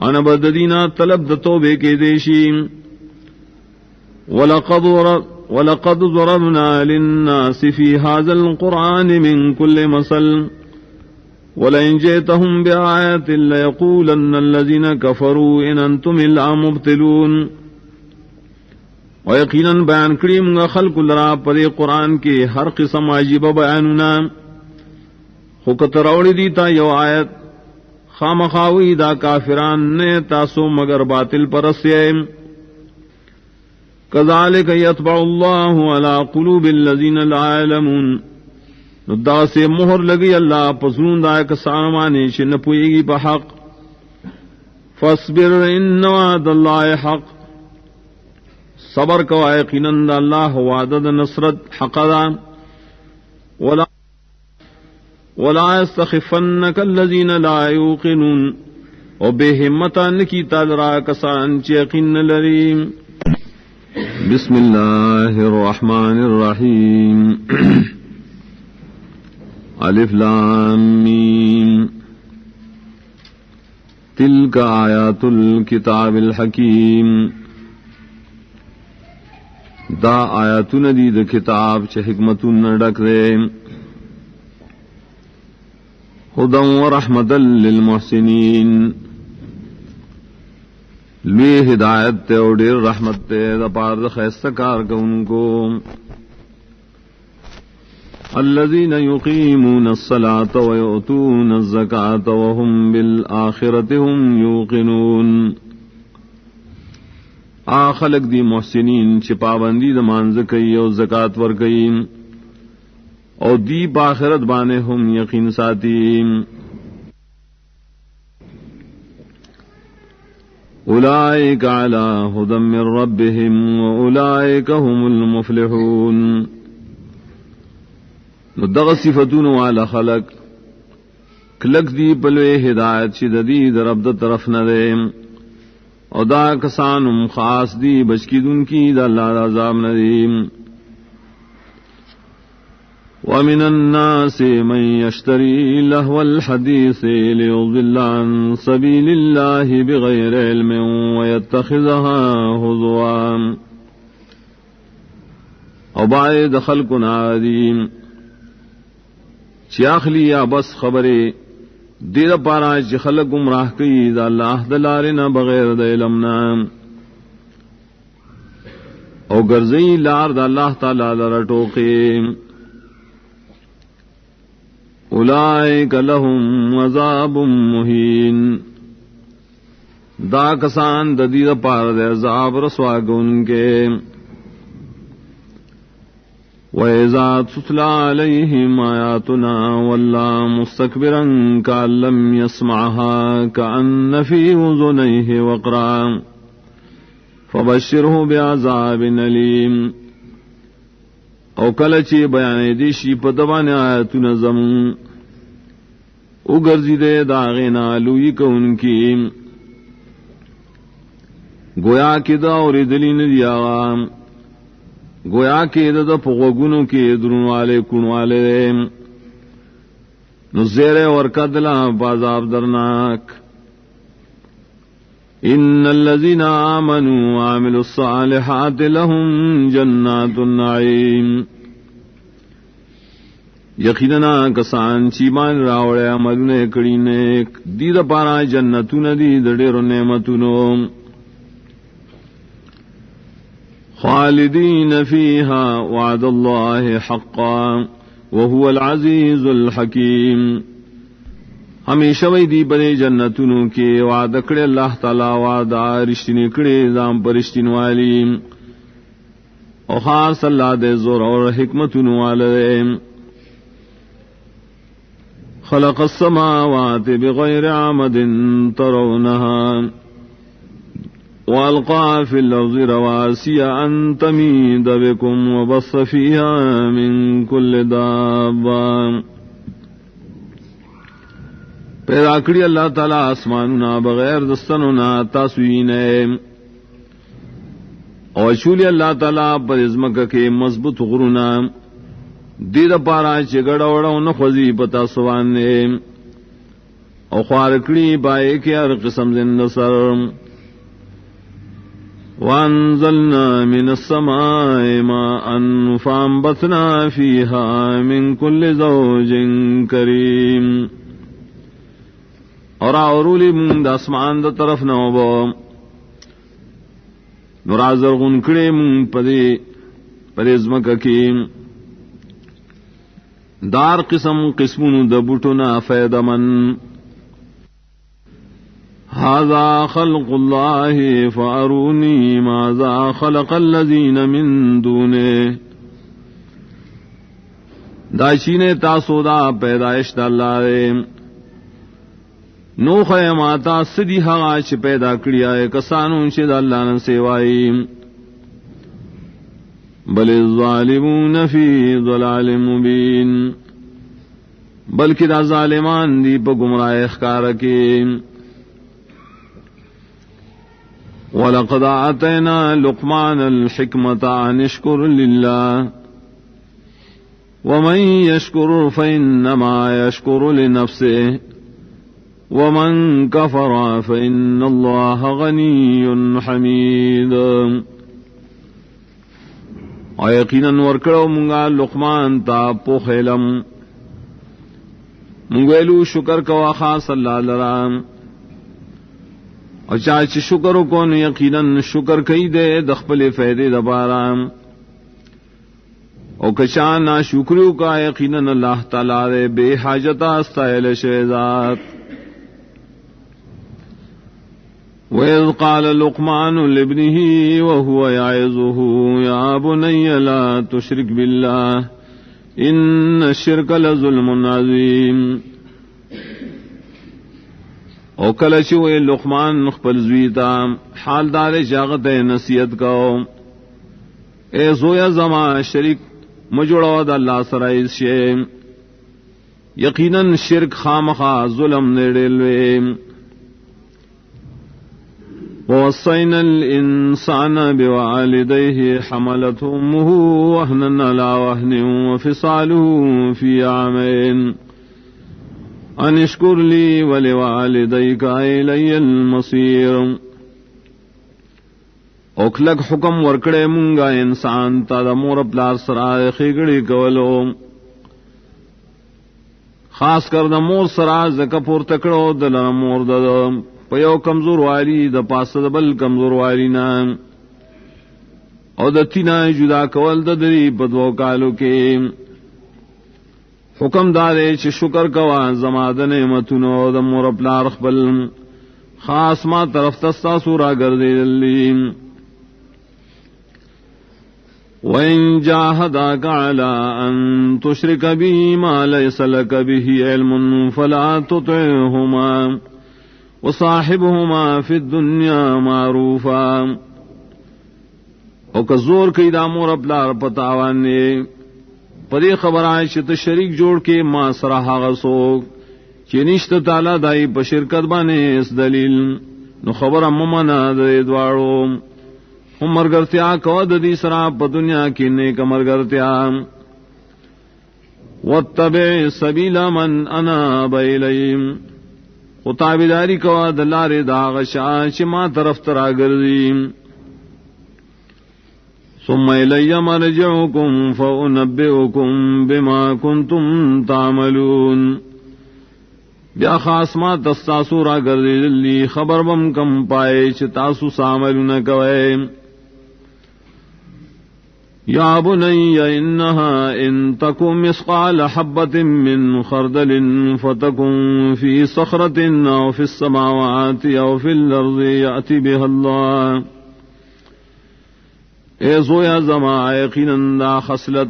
انا بددینا طلب دتوبے کے دیشی وَلَقَدْ ضَرَبْنَا لِلنَّاسِ فِي هَذَا الْقُرْآنِ مِنْ كُلِّ مَثَلٍ وَلَئِنْ جِئْتَهُمْ بِآيَةٍ لَيَقُولَنَّ الَّذِينَ كَفَرُوا إِنْ أَنْتُمْ إِلَّا مُبْطِلُونَ و یقیناً بیان کریم گا خلق لرا پر قرآن کے ہر قسم عجیب بیاننا خکت روڑی دیتا یو آیت خامخاوی دا کافران نے تاسو مگر باطل پرسے کذالک یطبع اللہ علی قلوب الذین لا یعلمون دا سے مہر لگی اللہ پسرون دا کسانمانی چن پوئی گی پا حق فاصبر ان وعد اللہ حق صبر کو یقیناً اللہ وعدد نصرت حق دا ولا يستخفنك الذين لا يوقنون او بے ہمتان کی تادرا کسان چیقین لریم بسم اللہ الرحمن الرحیم الف لام میم تلک آیات الکتاب الحکیم دا آیاتون دی دا کتاب چھ حکمتون ڈک دے ہدی و رحمتا للمحسنین لوی ہدایت تے اور دیر رحمت تے دا پار دا خیستکار کن کو الذین یقیمون الصلاة و یؤتون الزکاة وهم بالآخرة هم یوقنون خلق دی محسنین چھ پابندی دا مانز کئی او زکاة ور کئی او دی باخرت بانے ہم یقین ساتی اولئک علی ھدی من ربہم واولئک هم المفلحون مدغ صفتون والا خلق کلک دی پلوے ہدایت شددی در رب دا طرف ندیم او دا کسانم خاص دی بچکیدن کی دا اللہ دا عذاب ندیم ومن الناس من يشتري لهو الحديث ليضل عن سبيل الله بغير علم ويتخذها هزوا او بعد خلقنا عظيم چیاخلی یا بس خبرے دید پارا چی خلق گمراہ کی دا اللہ دلارنا بغیر دا علمنا او گرزئی لار دا اللہ تعالی لرٹوکے اولئک لهم عذاب مہین دا کسان دا دید پارا دا عذاب رسواگن کے وَإِذَا تُتْلَى عَلَيْهِمْ آيَاتُنَا وَلَّى مُسْتَكْبِرًا كَأَن لَّمْ يَسْمَعْهَا كَأَنَّ فِي أُذُنَيْهِ وَقْرًا فَبَشِّرْهُ بِعَذَابٍ أَلِيمٍ او کلچی بیانے دیشی پدبان آیاتنا زمون اگرزی دے داغینا لوی کون کی گویا کی دا اور دلین دیاغام گویا کے دا پغوگنوں کے درون والے کن والے نزیر اور کدلا بازاب درناک ان الذین آمنوا وعملوا الصالحات لهم جنات النعیم یقیننا کسان چیمان راوڑے عملنے کڑی نیک دید پارا جنتون دید دیر نعمتونو خالدین فیہا وعد اللہ حقا وهو العزیز الحکیم ہمیشہ وی دی بنے جنتونوں کے وعدہ کڑے اللہ تعالی وعدہ رشتنی کڑے دام پر رشتن والی اور خاص اللہ دے زور اور حکمتونوں والے خلق السماوات بغير عمد ترونها وألقى في الأرض رواسي أن تميد بكم وبث فيها من كل دابة. پیدا کری اللہ تعالی آسماننا بغیر دستننا تاسوینے اور چولی اللہ تعالی پر ازمک کے مضبوط غرونا دید پارا چگڑا وڑا نخوزی پتا سوانے اور خوارکڑی بائے کے ہر قسم زند سر. وانزلنا من السماء ماء فانبتنا فيها من كل زوج کریم. اور اورولی من دا اسمان دا طرف نوبو نرازر غنکڑے من پریزمک کیم دار قسمون دا بوٹنا فیدمن. هذا خلق الله فاروني ماذا خلق الذين من دونه. داشینے تاسو دا پیدائش دا اللہ دے نو خیماتا سدی حغا چھ پیدا کریا ہے کسانون چھ دا اللہ نے سیوائی. بل الظالمون فی ضلال مبین بلکہ دا ظالمان دی پا گمراہ اخکار کی. وَلَقَدْ آتَيْنَا لُقْمَانَ الْحِكْمَةَ أَنِ اشْكُرْ لِلَّهِ وَمَنْ يَشْكُرْ فَإِنَّمَا يَشْكُرُ لِنَفْسِهِ وَمَنْ كَفَرَ فَإِنَّ اللَّهَ غَنِيٌّ حَمِيدٌ. اور یقیناً ورکڑو منگا لقمان تا پوخ علم منگویلو شکر کوا خاص اللہ لرام اور چاچ شکر کو یقیناً شکر کئی دے دخپل فیدے دبارام او کچان نا شکریو کا یقیناً اللہ تعالی دے بے حاجتا استائل شہزاد. وَإِذْ قَالَ لُقْمَانُ لِابْنِهِ وَهُوَ يَعِظُهُ يَا بُنَيَّ لَا تُشْرِكْ بِاللَّهِ إِنَّ الشِّرْكَ لَظُلْمٌ عَظِيمٌ. او کلچو اے لقمان خپل زویتا حال دار جاغت نصیحت کو اے زویا زما شریک مجوڑو دا اللہ سرائز شے یقیناً شرک خامخا ظلم نیڑلوے. وَوَصَّيْنَا الْإِنسَانَ بِوَالِدَيْهِ حَمَلَتْهُ أُمُّهُ وَهْنًا عَلَى وَهْنٍ وَفِصَالُهُ فِي عَامَيْنِ أَنِ اشْكُرْ لِي وَلِوَالِدَيْكَ إِلَيَّ الْمَصِيرُ. اوکھلک حکم ورکڑے منگا انسان تا دا مور پلار سرا خیگڑی کولو خاص کر دا مور سرا زکا پور تکڑو دلنا مور دا پیو کمزور والی دا پاس دا بل کمزور والی نا او دا تینا جدا کول دا دری بدو کالو کے حکم دارے چھ شکر کوا زماد نعمتونو دا مور پلار خبل خاص ما طرف تستا سورا گردے دلیم. وَإِن جَاهَدَاكَ عَلَىٰ أَن تُشْرِكَ بِهِ مَا لَيْسَ لَكَ بِهِ عِلْمٌ فَلَا تُطِعْهُمَا وَصَاحِبْهُمَا فِي الدُّنْيَا مَعْرُوفًا. او کا زور کئی دا مور پلار پتاوانے پدی خبر آئے چھ تا شریک جوڑ کے ما سراحا غسوک چھ نشت تالا دائی پا شرکت بانے اس دلیل نو خبر ممنا دے دوارو ہم مرگرتیا کود دی سرا پا دنیا کی نیک مرگرتیا. واتبع سبیل من اناب الیم خطابداری کود لار داغشا چھ ما طرف ترا گردیم. ثم الی مرجعکم فانبئکم بما کنتم تعملون. بیا خاص ما تستاسو را گردی دلی خبر بم کم پائے چھ تاسو ساملو نکوئے. یا بنی انہا ان تکو مثقال حبت من خردل فتکن فی صخرت او فی السماوات او فی الارض یأتی بها اللہ. اے زویا زما یقیناً دا خصلت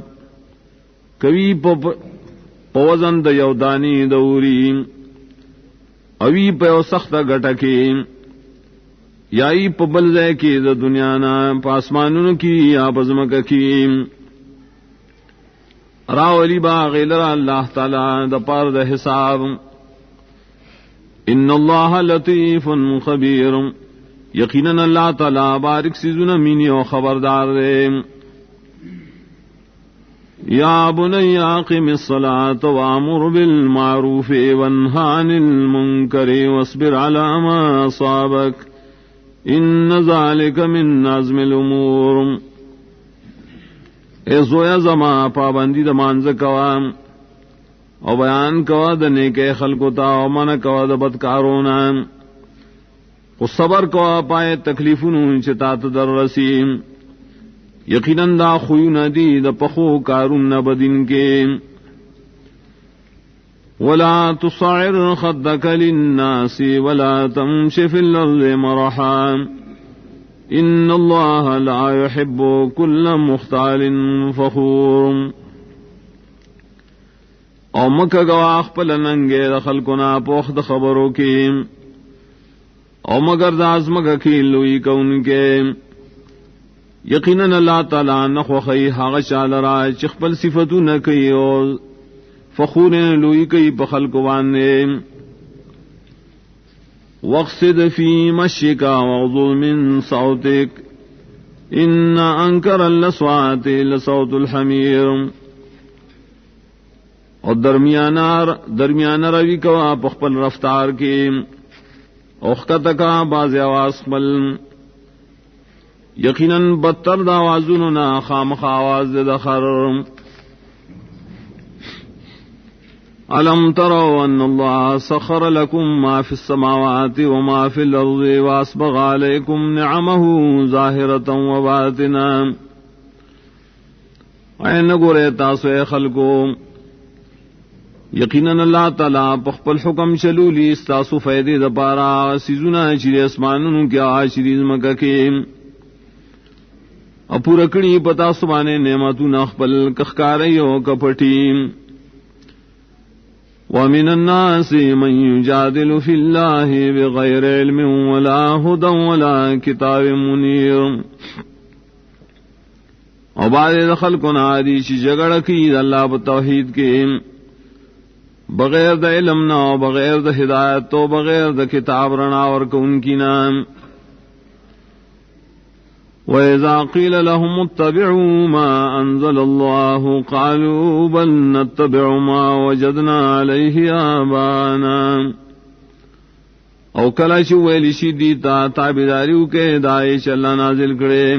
کبھی پوزن د یودانی دوری اوی په سخت غټکی یای په بلځه کې د دنیا نه پاسمانونو کې یا بزمک کې راولی باغ لرا اللہ تعالی د پار د حساب ان اللہ لطیف خبیر یقینا اللہ تعالی بارک سیزن مینی و خبردار دے یا بنی اقم الصلاة وامر بالمعروف وانہا عن المنکر واصبر علی ما اصابک ان ذلک من عزم الامور اے زویا زما پابندی د مانځ کوا او بیان کوا د نیکه خلقو تا او من کوا د بدکارونه او صبر کوا پای تکلیفونو چې تا ته در رسیم یقینا دا خوونه دی د پخو کارون بدین کې ولا تصعر خدك للناس ولا تمشي في الارض مرحا ان اللہ لا يحب كل مختال فخور او مکہ گواخ پلننگے دخل کنا پوخ د خبروں کی او مگر داز مکہ کی لوئی کون کے یقیناً اللہ تعالی نخوخی حاغ شالرا چخپل صفتو نکی او فخور لوئی کئی پخل کوانے واقصد في مشيك واغضض من صوتك ان انكر الاصوات لصوت الحمير اور درمیانہ روی کوا پخپل رفتار کی اوخت کا باز آواز پل یقیناً بدتر دا آوازوننا خامخ آواز دخر أَلَمْ تَرَوْا أَنَّ اللَّهَ سَخَّرَ لَكُم مَّا فِي السَّمَاوَاتِ وَمَا فِي الْأَرْضِ وَأَسْبَغَ عَلَيْكُمْ نِعَمَهُ ظَاهِرَةً وَبَاطِنًا اے نگورے تاسو اے خلقو یقیناً اللہ تعالی پخپل حکم چلولی استاسو فیدے دپارا سیزونا چیز اسمانونو کیا چیز مکہ کے اپورکڑی پتا سبانے نعمتو نخپل کخکاریو کپٹیم ومن الناس من يجادل في الله بغير علم ولا هدى ولا كتاب منير اور بعد دخل کو نادی چی جگڑ کی اللہ بتوحید کے بغیر د علم نہ بغیر د ہدایت تو بغیر د کتاب رنا اور کون کی نام وَإِذَا قِيلَ لَهُمُ اتَّبِعُوا مَا أَنزَلَ اللَّهُ قَالُوا بَلْ نَتَّبِعُ مَا وَجَدْنَا عَلَيْهِ آبَاءَنَا او کلا چو ویلی شی دیتا تابداریو کے دائی چ اللہ نازل کرے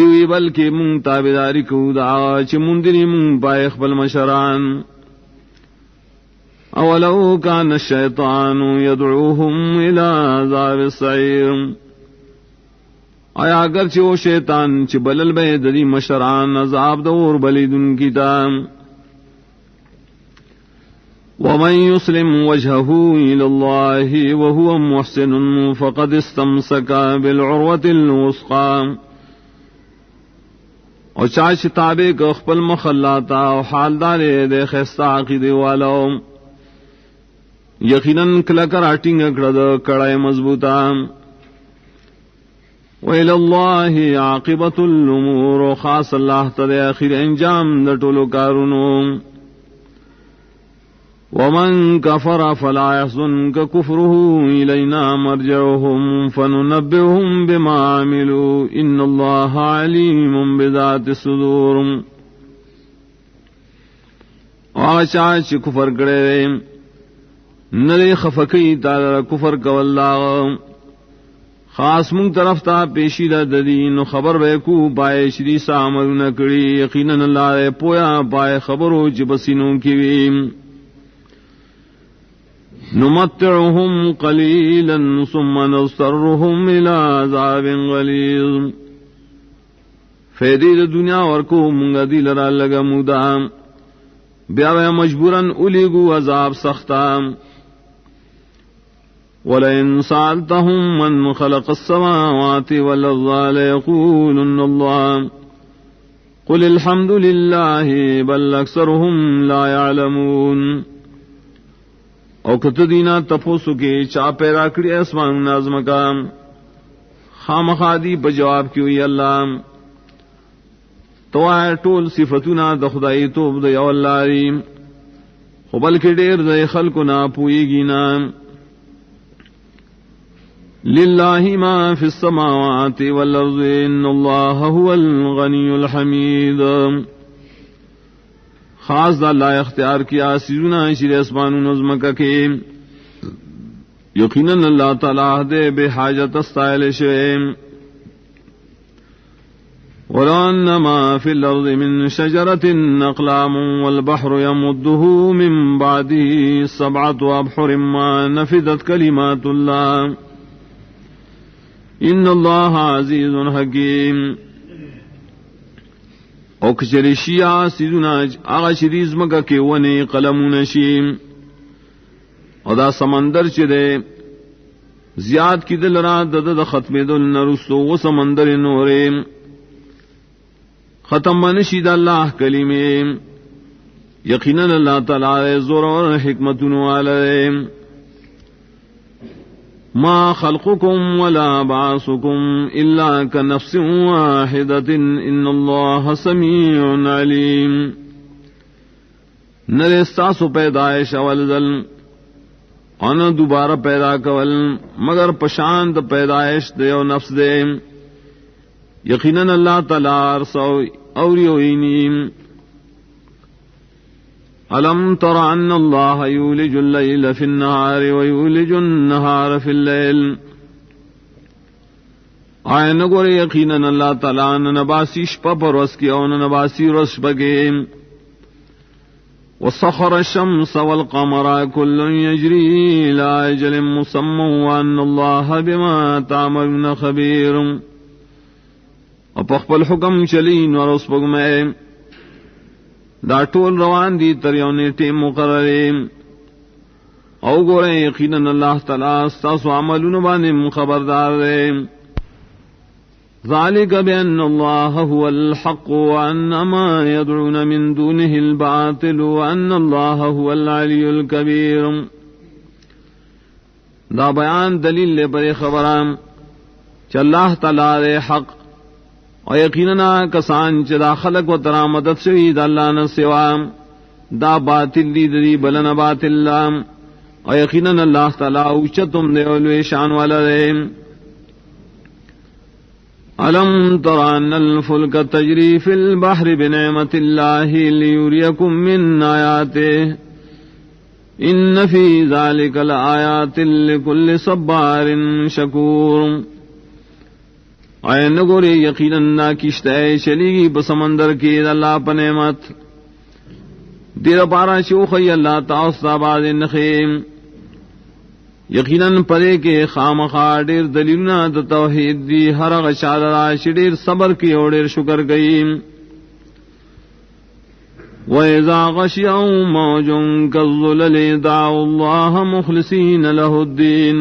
دیوی بلکہ مون تابداری کو دا چ مندنی مون پائے خپل مشران اولو کان الشیطان یدعوهم الى عذاب السعیر آیا اگر چو شیطان چ بلل بے ددی مشران عذاب دور بلیدن کی تام ومن يسلم وجهه إلى الله وهو محسن فقد استمسك بالعروة الوثقى اور چاچ تابے کو خپل مخلاتا او حال دارے دے خیستا عقیدے والو یقیناً کلکر آٹنگ اکڑد کڑائے مضبوطا وإلى الله عاقبة الأمور خاص اللہ تدے آخر انجام دٹولو کارونو ومن كفر فلا يحزنك كفره إلينا مرجعهم فننبئهم بما عملوا إن الله عليم بذات الصدور آشاش کفر کرے نرے خفقی تعالی کفر کوللہ خاص منگ طرف تا پیشی دا ددین خبر بے کو پائے شری سامر نکڑی یقیناً اللہ پویا پائے خبرو جبسینوں کی ویم نمتعهم قلیلا ثم نضطرهم الى عذاب غلیظ فیدی دنیا ورکو منگا دی لرا لگا مودام بیاوے مجبوراً الیگو عذاب سختام وَلَئِن سَأَلْتَهُم مَّن خَلَقَ السَّمَاوَاتِ وَالْأَرْضَ لَيَقُولُنَّ اللَّهُ قل الحمد للہ بل اکثرهم لا يعلمون. او کت دینا تپوسو کے چا پیدا کری اسمان نازم کا خامخادی بجواب کیوئی اللہ تو آئے ٹول صفتنا د خدای توب د یو اللہ ریم خو بلکہ دیر د خلقنا پوئی گینا. للہ ما فی السماوات والارض ان اللہ هو الغنی الحمید. خاص دا اللہ اختیار کیا سیزونا شیر اسمان و نظم کا کے یقیناً اللہ تعالیٰ دے بے حاجت استائل شویم. وَلَأَنَّ مَا فِي الْأَرْضِ مِن شَجَرَةٍ أَقْلَامٌ وَالْبَحْرُ يَمُدُّهُ مِن بَعْدِهِ سَبْعَةُ أَبْحُرٍ مَا نَفِدَتْ كَلِمَاتُ اللَّهِ إِنَّ اللَّهَ عَزِيزٌ حَكِيمٌ. او کچری شیعہ سیدنا آغا شریز مکا کے ونے قلم نشیم او دا سمندر چرے زیاد کی دل را دد ختم دل نرسو و سمندر نورے ختم منشید اللہ کلمے یقیناً اللہ تعالی زور اور حکمت والے. ما خلقكم ولا بعثكم إلا كنفس واحدة إن الله سميع عليم. نرے استاسو پیدائش اول ذل انا دوبارہ پیدا کول مگر پشاند پیدائش دے و نفس دے یقیناً اللہ تعالی ارسو اوریوینیم. أَلَمْ تَرَ أَنَّ اللَّهَ يُولِجُ اللَّيْلَ فِي النَّهَارِ وَيُولِجُ النَّهَارَ فِي اللَّيْلِ. آئے نگورے یقیناً اللہ تعالیٰ ننباسی شپا پر رس کی اور ننباسی رس بگے. وَسَخَرَ الشَّمْسَ وَالْقَمَرَ كُلٌّ يَجْرِي إِلَى أَجَلٍ مُّسَمًّى وَأَنَّ اللَّهَ بِمَا تَعْمَلُونَ خَبِيرٌ. اور پخپل حکم چلین اور اس پگمے دا ٹول روان دی تریونے ٹیم مقررے او گورے یقیناً اللہ تعالیٰ استاسو عملون بانم خبردار دے. ذالک بأن اللہ هو الحق وأن ما يدعون من دونه الباطل وأن اللہ هو العلی الکبیر. دا بیان دلیل لے پر خبرام چا اللہ تعالیٰ دے حق اور یقیناً کسان چدا خلق و ترا مدد شوید اللہ نہ سوا دا باطل دی دی بلن باطل لام اور یقیناً اللہ تعالی اوچتم دے علوی شان والا دے. الم تر ان الفلک تجری فی البحر بنعمت اللہ لیوریکم من آیاته ان فی ذلک لآیات لکل صبار شکور. آئے نگورے یقیناً نا کشتائے چلی گی بسمندر کی اللہ پنعمت دیر پارا شوخی اللہ تعالی باز نخیم یقیناً پرے کے خامخا دیر دلیلنا دا توحید دی ہر غشادرہ شدیر صبر کی اور دیر شکر گئی. وَإِذَا غَشِيَهُم مَّوْجٌ كَالظُّلَلِ دَعَوُا اللَّهَ مُخْلِصِينَ لَهُ الدِّينَ.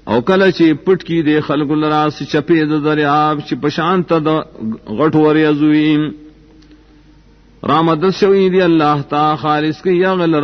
او کله چې پټ کی دے خلق لراس چپې د دریاب چې پشانت د غټ ور یزویم رامد شوی دی الله تا خالص کی یغل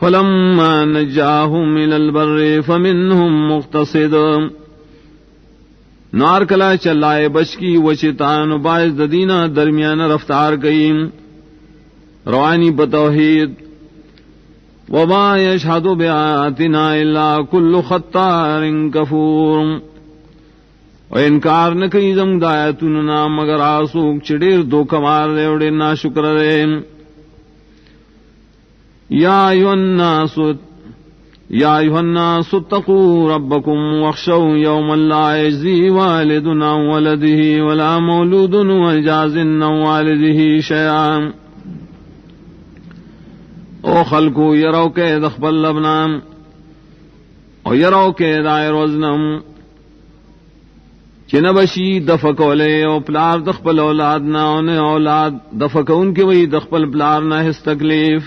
فلما نجاهم الى البر فمنهم مقتصد. نار کلا چلائے بچ کی وچتان باعث ددینہ درمیان رفتار گئیم روانی بتوحید. وما يشهد بآياتنا إلا كل ختار كفور. و انکار نہ کئی زم دایتنا مگر آسوک چڑیر دو کمار دے اڑے نا شکر دے. یا ایھا الناس اتقوا ربکم واخشوا یوما لا یجزی والد عن ولده ولا مولود هو جاز عن والده شیئا. او خلقو یرو کے دخبل لبنام او یرو کے دائر وزنم چنبشی دفکولے او پلار دخبل اولاد نا انہیں اولاد دفکون کی وہی دخبل پلار نا ہس تکلیف.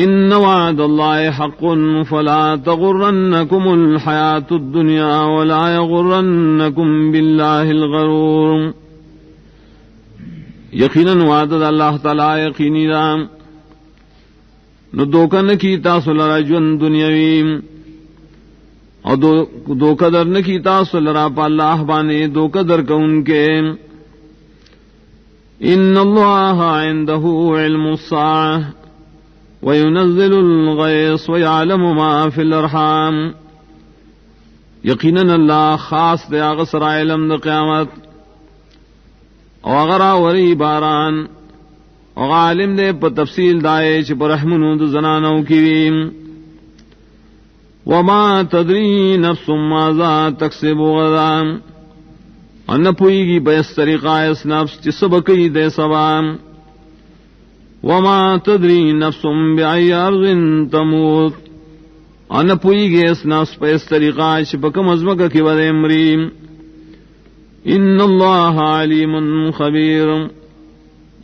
ان وعد اللہ حق فلا تغرنکم الحیاة الدنیا ولا یغرنکم باللہ الغرور. یقیناً وعد اللہ تعالی یقینی رام نو دوکن کی تاسو لرا جون دنیاوی اور دوکدر نہ کی تاسو لرا پا اللہ بانے دوکدر کون کے. ان اللہ عنده علم الساعة وينزل الغيث ويعلم ما في الارحام. یقیناً اللہ خاص دے اغسر علم دا قیامت او اغرا وری باران او عالم دے پا تفصیل دائے چھ پر رحمنو دا زنانو کیویم. وما تدری نفس ماذا تکسب غدا ان پوئی گی بیس طریقہ اس نفس چھ سبکی دے سبام. وما تدری نفس بأي أرض تموت ان پوئی گی اس نفس بیس طریقہ چھ بکم ازمک کی ود امریم. ان اللہ علیم خبیر.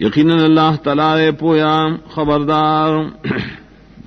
یقیناً اللہ تعالی پویا خبردار.